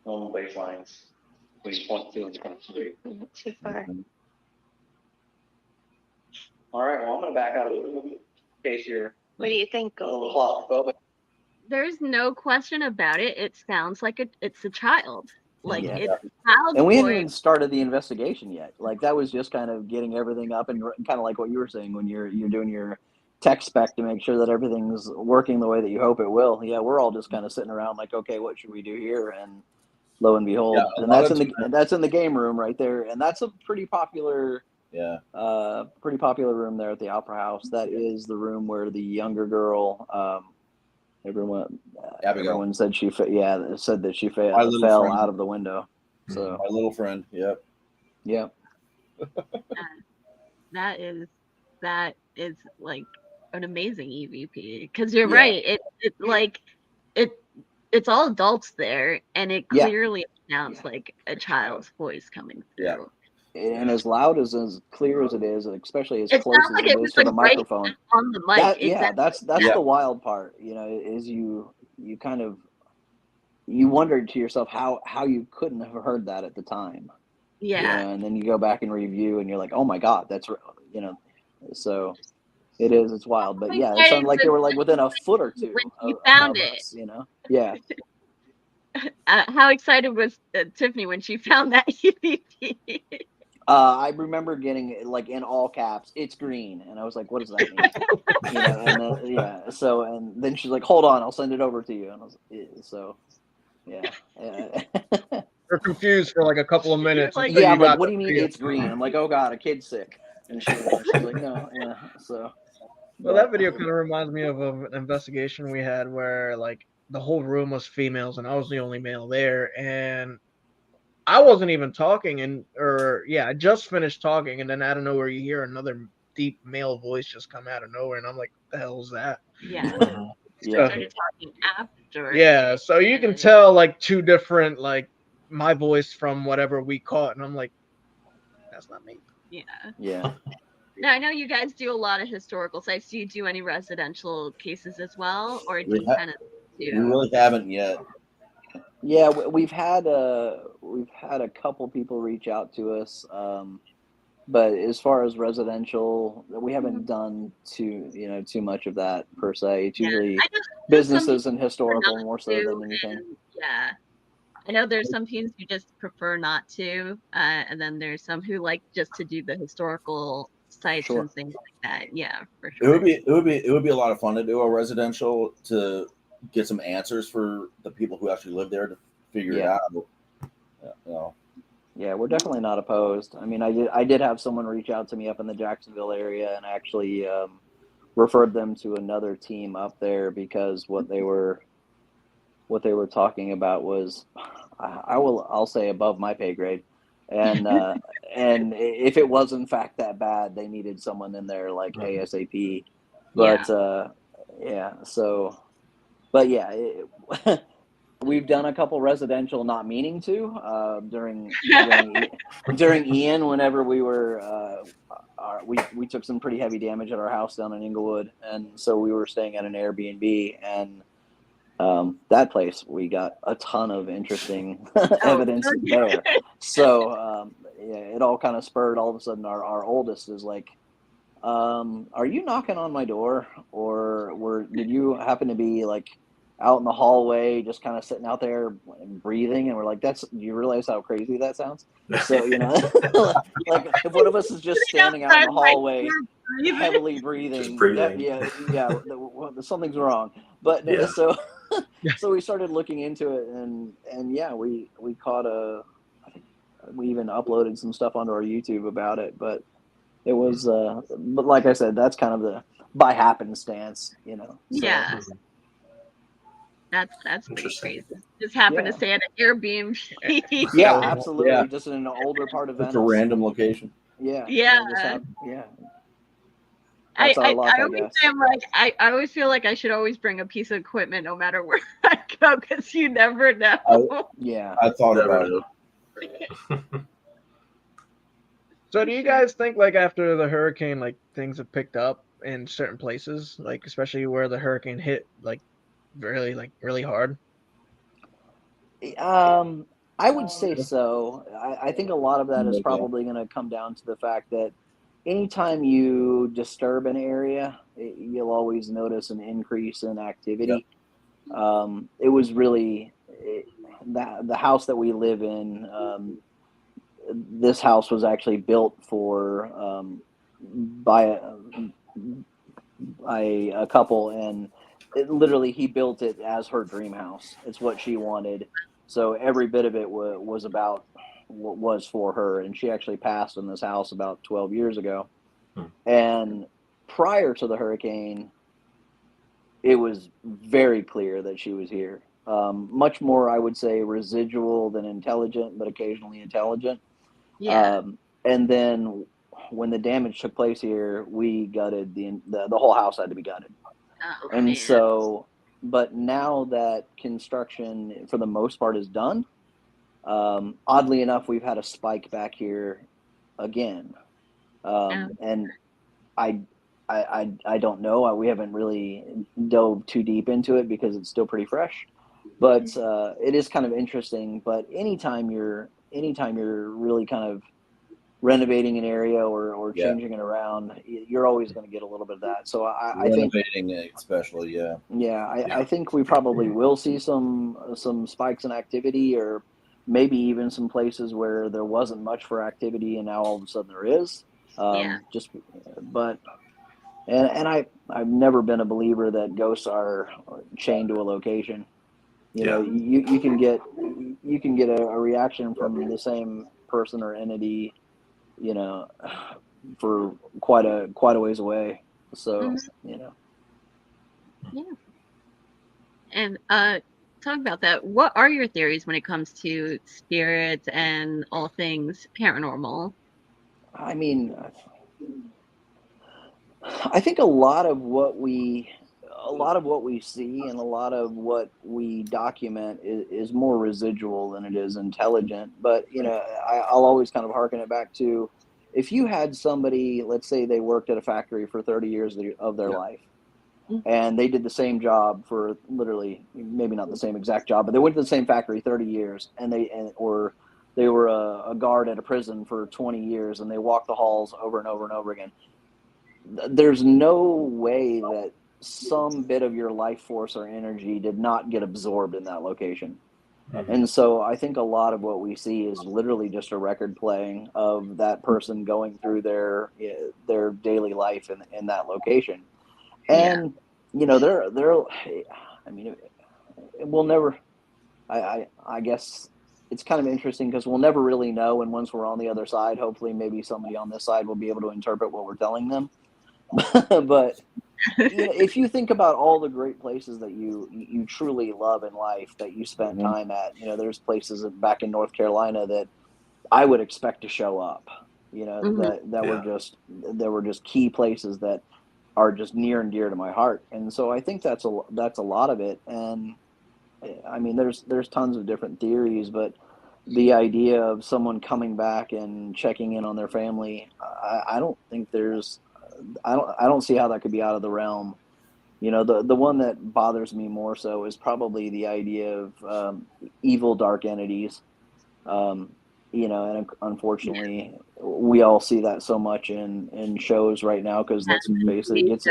Normal baselines. Please point to and Too far. All right, well, I'm going to back out of the case here. What do you think, A little Goldie? claustrophobic. There's no question about it. It sounds like it's a child. Like, Yeah. it's a child's And we hadn't voice. even started the investigation yet. Like, that was just kind of getting everything up, and kind of like what you were saying when you're doing your tech spec to make sure that everything's working the way that you hope it will. Yeah, we're all just kind of sitting around like, okay, what should we do here? And lo and behold, and that's in the game room right there, and that's a pretty popular room there at the Opera House. That is the room where the younger girl, everyone said that she fell out of the window. So my little friend, yep. That is like an amazing EVP, because you're right. It's like it's all adults there, and it clearly sounds like a child's voice coming through. Yeah. And as loud as clear as it is, especially as It close sounds as like it it is was to like the microphone. right on the mic. That's the wild part. Is you kind of wondered to yourself how you couldn't have heard that at the time. Yeah. And then you go back and review, and you're like, oh my God, that's So it's wild. But yeah, it sounded like they were like within a foot or two. You found it. Us, Yeah. How excited was Tiffany when she found that EVP? I remember getting like in all caps, "It's green," and I was like, "What does that mean?" And then So and then she's like, "Hold on, I'll send it over to you." And I was so, yeah. They're confused for like a couple of minutes. Like, I'm like, "What do you mean it's green?" I'm like, "Oh God, a kid's sick." And she's like, "No, yeah." So. Well, that video kind of reminds me of an investigation we had where like the whole room was females and I was the only male there, and I wasn't even talking, I just finished talking, and then out of nowhere you hear another deep male voice just come out of nowhere, and I'm like, "What the hell is that?" Yeah. Started talking after. Yeah, so you can tell like two different, like my voice from whatever we caught, and I'm like, that's not me. Yeah. Now, I know you guys do a lot of historical sites. Do you do any residential cases as well, or do you kind of do? We really haven't yet. Yeah, we've had a couple people reach out to us, but as far as residential, we haven't done too much of that per se. It's usually businesses and historical more so than anything. Yeah, I know there's some teams who just prefer not to, and then there's some who like just to do the historical sites and things like that. Yeah, for sure. It would be a lot of fun to do a residential to get some answers for the people who actually live there to figure it out. Yeah, we're definitely not opposed. I mean, I did have someone reach out to me up in the Jacksonville area, and actually referred them to another team up there because what they were talking about was, I'll say above my pay grade, and and if it was in fact that bad, they needed someone in there like ASAP. Yeah. But yeah, so, but yeah, we've done a couple residential, not meaning to, during Ian, whenever we were, we took some pretty heavy damage at our house down in Inglewood, and so we were staying at an Airbnb, and that place we got a ton of interesting evidence there. So yeah, it all kind of spurred. All of a sudden, our oldest is like, "Are you knocking on my door, or did you happen to be like out in the hallway, just kind of sitting out there and breathing?" And we're like, "Do you realize how crazy that sounds?" So like if one of us is just standing out in the hallway, heavily breathing, Just breathing. yeah, something's wrong. But Yeah. so we started looking into it, and yeah, we caught I think we even uploaded some stuff onto our YouTube about it, but it was but like I said, that's kind of the by happenstance, so. Yeah. That's pretty Interesting. crazy. Just happened to Yeah. stay at an Airbnb. Yeah, absolutely. Yeah. Just in an older part of It's Venice. a random location. Yeah. Yeah. Yeah. I That's our luck, I always guess. am like I always feel like I should always bring a piece of equipment no matter where I go, because you never know. Yeah. I thought Never about know. it. So do you guys think like after the hurricane, like things have picked up in certain places, like especially where the hurricane hit like really hard? I would say so. I think a lot of that is probably going to come down to the fact that anytime you disturb an area, you'll always notice an increase in activity. It was really the house that we live in. This house was actually built for by a couple, and literally he built it as her dream house. It's what she wanted, so every bit of it was about what was for her. And she actually passed in this house about 12 years ago. And prior to the hurricane, it was very clear that she was here. Much more, I would say, residual than intelligent, but occasionally intelligent. Yeah. And then when the damage took place here, we gutted the whole house had to be gutted. Oh, And man. so, but now that construction for the most part is done, oddly enough, we've had a spike back here again. And I don't know. We haven't really dove too deep into it because it's still pretty fresh. But it is kind of interesting. But anytime you're really kind of renovating an area or changing it around, you're always going to get a little bit of that. So I think Renovating it especially, I think we probably will see some spikes in activity, or maybe even some places where there wasn't much for activity and now all of a sudden there is. But I've never been a believer that ghosts are chained to a location. You can get a reaction from the same person or entity, for quite a ways away. So, Yeah. And talk about that. What are your theories when it comes to spirits and all things paranormal? I mean, I think a lot of what we see and a lot of what we document is more residual than it is intelligent. But I'll always kind of harken it back to, if you had somebody, let's say they worked at a factory for 30 years of their life, and they did the same job for literally, maybe not the same exact job, but they went to the same factory 30 years, or they were a guard at a prison for 20 years, and they walked the halls over and over and over again. There's no way that some bit of your life force or energy did not get absorbed in that location. And so I think a lot of what we see is literally just a record playing of that person going through their daily life in that location. And they're I mean, we'll never, I guess it's kind of interesting because we'll never really know. And once we're on the other side, hopefully maybe somebody on this side will be able to interpret what we're telling them. But if you think about all the great places that you truly love in life that you spent time at, there's places back in North Carolina that I would expect to show up. You know, Mhm. that were just key places that are just near and dear to my heart. And so I think that's a lot of it. And I mean, there's tons of different theories, but the idea of someone coming back and checking in on their family, I don't think I don't see how that could be out of the realm. You know, the one that bothers me more so is probably the idea of evil dark entities. Um, you know, and unfortunately, we all see that so much in shows right now because let's face it, Those it gets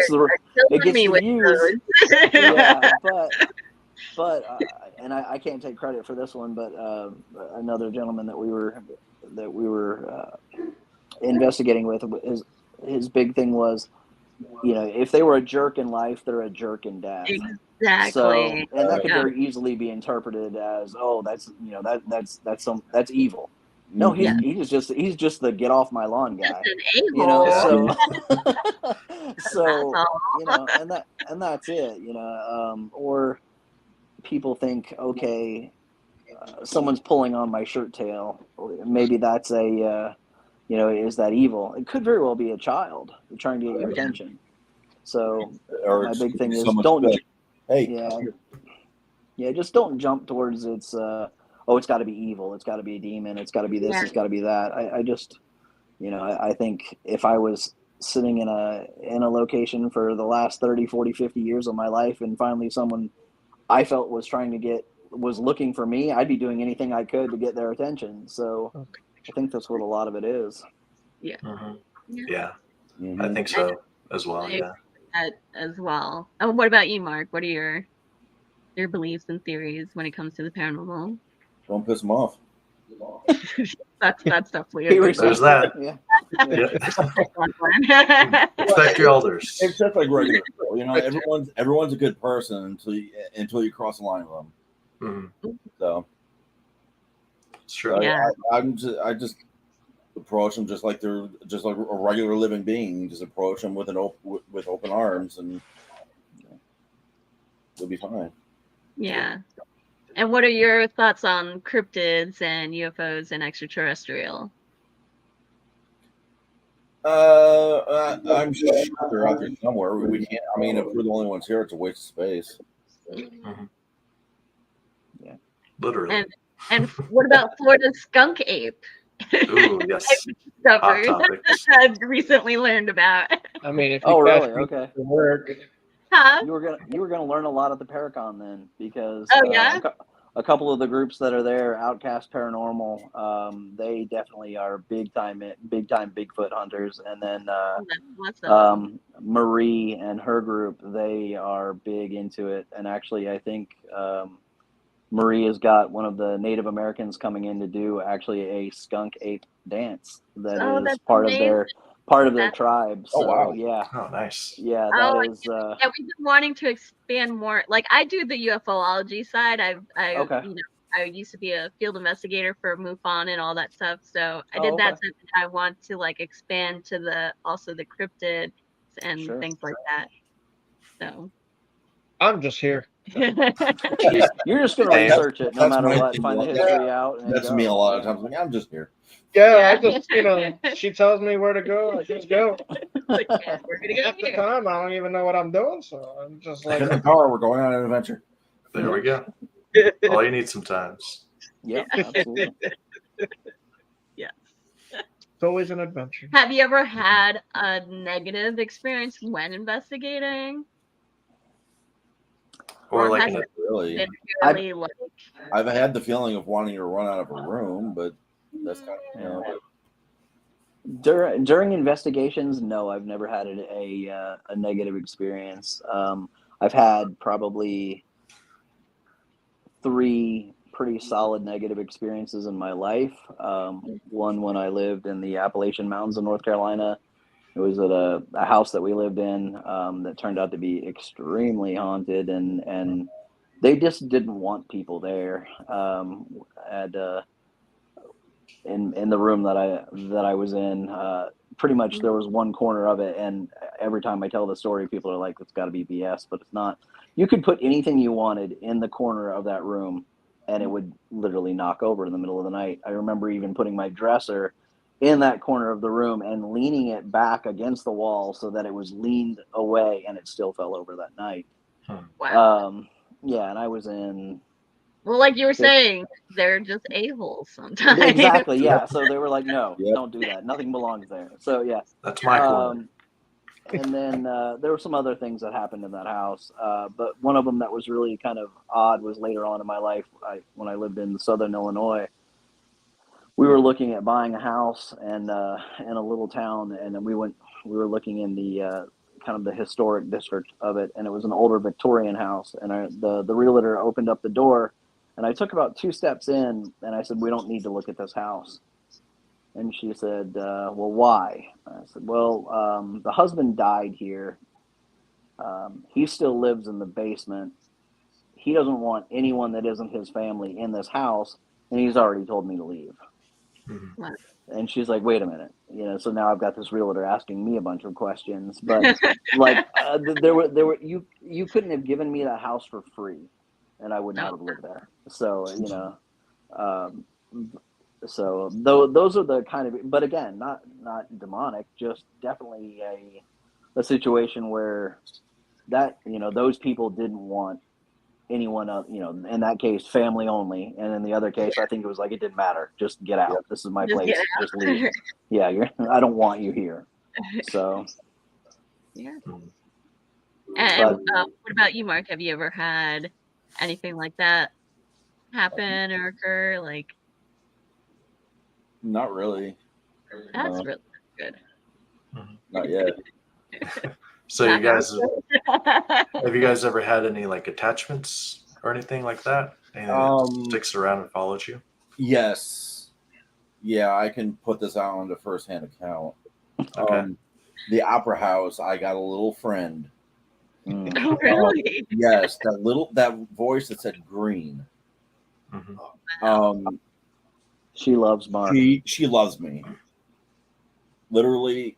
the are it killing gets me the with views. those. Yeah, but and I can't take credit for this one, but another gentleman that we were investigating with, his big thing was, you know, if they were a jerk in life, they're a jerk in death. So, Exactly. and that could Yeah. very easily be interpreted as, oh, that's, you know, that's evil. No, Yeah. he's just the get off my lawn guy. Just an You know, a-hole. so That's so all. you know, and that's it. You know, or people think, okay, someone's pulling on my shirt tail. Maybe that's you know, is that evil? It could very well be a child trying to get your attention. So Or my it's big thing is someone's don't, sick. Hey, yeah, yeah, just don't jump towards oh, it's got to be evil, it's got to be a demon, it's got to be this, Yeah. it's got to be that. I just, you know, I think if I was sitting in a location for the last 30, 40, 50 years of my life, and finally someone I felt was looking for me, I'd be doing anything I could to get their attention. So Okay. I think that's what a lot of it is. Yeah. Mm-hmm. Yeah. Yeah, I mhm. think so as well. I Yeah. agree with that as well. Oh, what about you, Mark? What are your beliefs and theories when it comes to the paranormal? Don't piss them off. That's definitely a He good was one. There's that. yeah, Yeah. Excellent one. Respect your elders. It's just like regular people. You know, everyone's a good person until you cross the line with them. Mm-hmm. So It's true. Yeah. I just approach them just like they're just like a regular living being. Just approach them with with open arms, and you know, they'll be fine. Yeah. And what are your thoughts on cryptids and UFOs and extraterrestrial? I'm sure they're out there somewhere. We can't. I mean, if we're the only ones here, it's a waste of space. Mm-hmm. yeah. Literally. And what about Florida skunk ape? Ooh, yes. Hot Discovered. topics. I've recently learned about. I mean, if you Oh, catch really? me Okay. to work, Huh? You were gonna learn a lot at the Paracon then, because Oh yeah. a couple of the groups that are there, Outcast Paranormal, they definitely are big time Bigfoot hunters, and then What's up? Marie and her group, they are big into it, and actually I think Marie has got one of the Native Americans coming in to do actually a skunk ape dance that Oh, is that's amazing. part of their That's tribe. Oh, So wow. yeah, Oh, nice. yeah, Oh, that is yeah, we've been wanting to expand more. Like I do the UFOlogy side. okay. You know, I used to be a field investigator for MUFON and all that stuff. So I Oh, did that. okay. So I want to like expand to the cryptids and Sure. things like that. So I'm just here. You're just gonna Same. research it no That's matter my what, thing. find the Yeah. history out, and That's go. me a lot of Yeah. times. Like, I'm just here. Yeah, I just, she tells me where to go, I just go. Like, yeah, we're gonna go Half the here. time, I don't even know what I'm doing, so I'm just Get like, in the car. We're going on an adventure. There we go. All you need sometimes. Yeah, absolutely. Yes. it's always an adventure. Have you ever had a negative experience when investigating? Or like has an it Really, been really like I've had the feeling of wanting to run out of a room, but that's kind of, you know. During investigations, no, I've never had a negative experience. I've had probably 3 pretty solid negative experiences in my life. One when I lived in the Appalachian Mountains of North Carolina. It was at a house that we lived in that turned out to be extremely haunted, and they just didn't want people there. At in the room that I was in, pretty much there was one corner of it, and every time I tell the story, people are like, "It's got to be BS," but it's not. You could put anything you wanted in the corner of that room, and it would literally knock over in the middle of the night. I remember even putting my dresser in that corner of the room and leaning it back against the wall so that it was leaned away, and it still fell over that night. Wow. Yeah, and I was in. Well, like you were saying, they're just a-holes sometimes. Exactly, yeah. So they were like, no, Yep. don't do that. Nothing belongs there. So, yeah. That's my corner. And then there were some other things that happened in that house. But one of them that was really kind of odd was later on in my life, when I lived in southern Illinois. We were looking at buying a house and in a little town, and then we were looking in the kind of the historic district of it, and it was an older Victorian house. And the realtor opened up the door, and I took about 2 steps in, and I said, "We don't need to look at this house." And she said, "Well, why?" I said, "Well, the husband died here. He still lives in the basement. He doesn't want anyone that isn't his family in this house, and he's already told me to leave." Mhm. Wow. And she's like, "Wait a minute, so now I've got this realtor asking me a bunch of questions, but like there were you couldn't have given me that house for free, and I would not have lived there. So um, so those are the kind of, but again, not demonic, just definitely a situation where that those people didn't want anyone else, in that case, family only. And in the other case, I think it was like, it didn't matter. Just get out. Yep. This is my Just place. get Just leave. Yeah, I don't want you here. So, Yeah. Mhm. And but what about you, Mark? Have you ever had anything like that happen or occur? Like, Not really. that's No, really good. not yet. So Not you guys, now. have you guys ever had any like attachments or anything like that? Anything that sticks around and follows you? Yes. Yeah, I can put this out on the first-hand account. Okay. The Opera House, I got a little friend. Oh, really? Yes, that voice that said green. Mhm. she loves Mark. She loves me. Literally,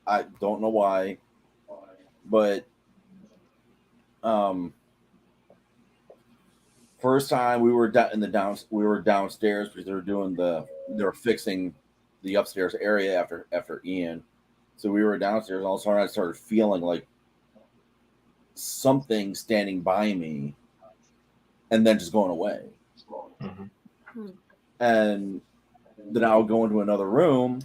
I don't know why, but first time we were we were downstairs because they were fixing the upstairs area after Ian. So we were downstairs, and all of a sudden I started feeling like something standing by me, and then just going away. Mhm. And then I would go into another room,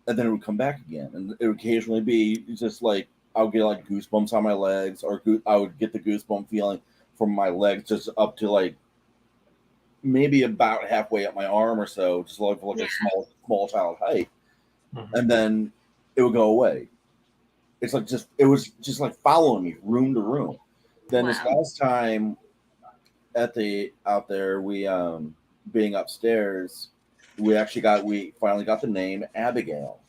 and then it would come back again, and it would occasionally be just like I would get like goosebumps on my legs, or I would get the goosebump feeling from my legs just up to like maybe about halfway up my arm or so, just like Yeah. a small child height, Mhm. and then it would go away. It was just like following me room to room. Then this Wow. last time out there, we being upstairs, we finally got the name Abigail.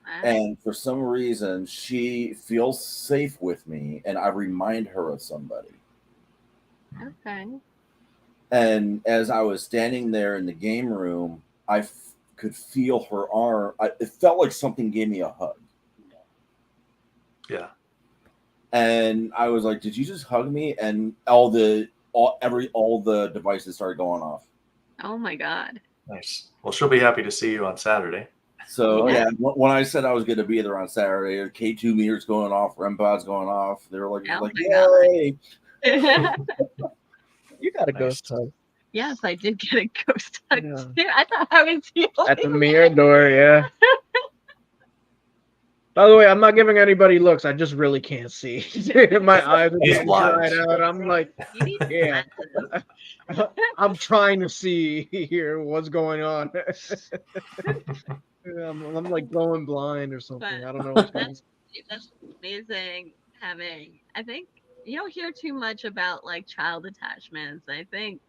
Wow. And for some reason, she feels safe with me, and I remind her of somebody. Okay. And as I was standing there in the game room, could feel her arm. It felt like something gave me a hug. Yeah. And I was like, "Did you just hug me?" And all the devices started going off. Oh my God. Nice. Well, she'll be happy to see you on Saturday. So Yeah. yeah, when I said I was going to be there on Saturday, K2 meters going off, REM pods going off. They were like, Oh my "Yay!" God. You got a Nice. ghost hug. Yes, I did get a ghost hug Yeah. too. I thought I was the At the only mirror door, yeah. By the way, I'm not giving anybody looks. I just really can't see. My eyes are He's getting blind. dried out. I'm like, You need yeah. glasses. I'm trying to see here what's going on. I'm like going blind or something. But I don't know what's going on. that's amazing having. I think you don't hear too much about like child attachments. I think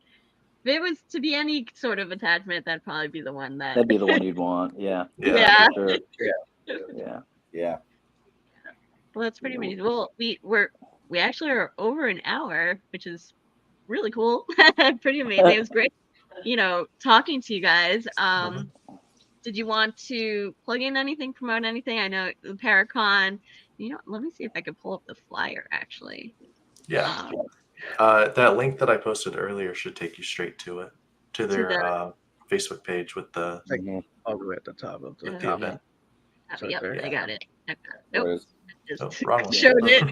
if it was to be any sort of attachment, that'd probably be the one that. That'd be the one you'd want. Yeah. Yeah. For sure. Yeah. Yeah. Well, that's pretty amazing. Well, we actually are over an hour, which is really cool. Pretty amazing. It was great, talking to you guys. Did you want to plug in anything, promote anything? I know the Paracon. Let me see if I can pull up the flyer actually. Yeah. That link that I posted earlier should take you straight to it, to their the- Facebook page with the Like all the way at the top of the with the top. event. It's right Yep, there. I got it. There Nope. it is. Oh, Just wrong one. showed it.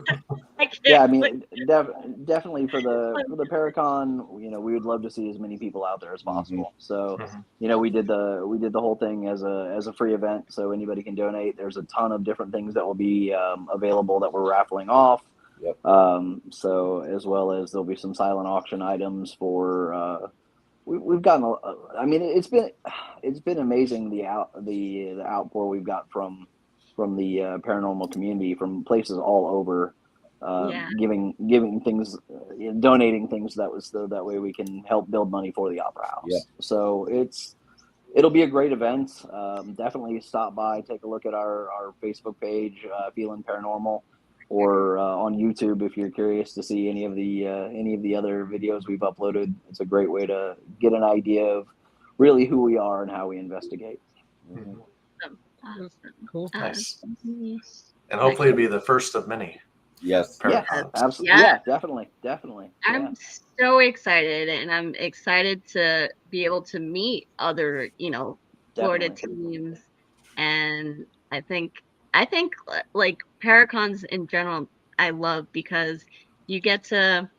I can't Yeah, I click. mean, definitely for the Paracon, we would love to see as many people out there as possible. So, Mhm. we did the whole thing as a free event, so anybody can donate. There's a ton of different things that will be available that we're raffling off. Yep. So as well as there'll be some silent auction items for. We've gotten. I mean, it's been amazing the outpour we've got from the paranormal community, from places all over, Yeah. giving things, donating things that way we can help build money for the Opera House. Yeah. So it'll be a great event. Definitely stop by, take a look at our Facebook page, Feeling Paranormal, or on YouTube if you're curious to see any of the other videos we've uploaded. It's a great way to get an idea of really who we are and how we investigate. Mhm. Awesome. Cool. Nice. Mhm. And hopefully it'll be the first of many. Yes. Yeah, Paracons. absolutely. Yeah. Yeah, definitely. I'm so excited, and I'm excited to be able to meet other, Florida Definitely. teams. And I think like Paracons in general, I love because you get to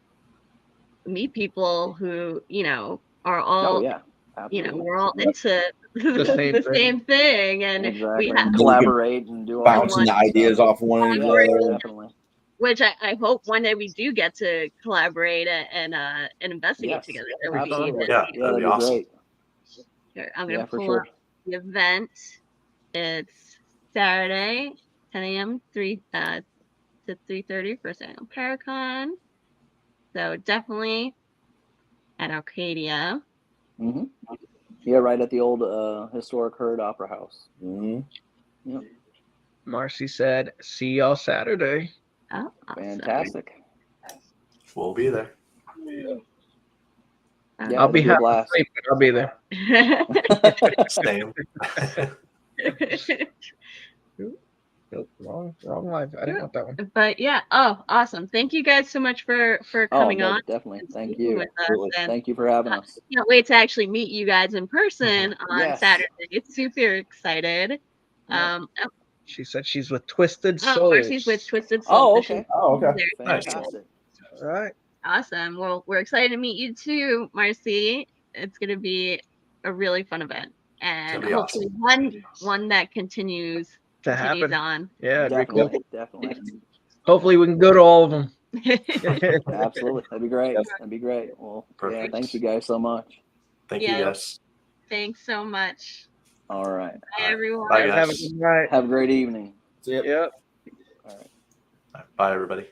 meet people who, are all, Oh yeah, absolutely. we're all into same the thing. same thing, and Exactly. we have Collaborate and do all Bouncing the that ideas stuff. off one Yeah, another. definitely. which I hope one day we do get to collaborate and investigate Yes, together. That would be absolutely. Yeah, Yeah, that'd be awesome. great. Here, I'm Yeah, gonna for pull sure. up the event. It's Saturday, 10 a.m. 3 to 3:30 for San Paracon. So definitely at Arcadia. Hmm. Yeah, right at the old historic Herd Opera House. Mhm. Yep. Marcy said, "See y'all Saturday." Oh, awesome. Fantastic. We'll be there. Yeah, I'll be it'll a half blast. asleep, but I'll be there. Same. Nope, wrong life. I didn't want that one. But yeah, awesome. Thank you guys so much for coming on. Definitely. And Thank speaking you. with us. Absolutely. And Thank you for having us. can't wait to actually meet you guys in person on Yes. Saturday. It's super excited. Yeah. She said she's with Twisted Oh, Souls. Marcy's with Twisted Souls. Oh, so she's okay. Oh, okay. there. Nice. Fantastic. All right. Awesome. Well, we're excited to meet you too, Marcy. It's going to be a really fun event, and It'll be hopefully one that continues To happen. on. Yeah, it'd be cool. Definitely. Hopefully we can go to all of them. Absolutely. That'd be great. Yes. That'd be great. Well, yeah, Perfect. thank you guys so much. Thank Yeah. you guys. Thanks so much. All right. Bye, everyone. Bye, Have a guys. good night. Have a great evening. See ya. Yep. All right. Bye, everybody.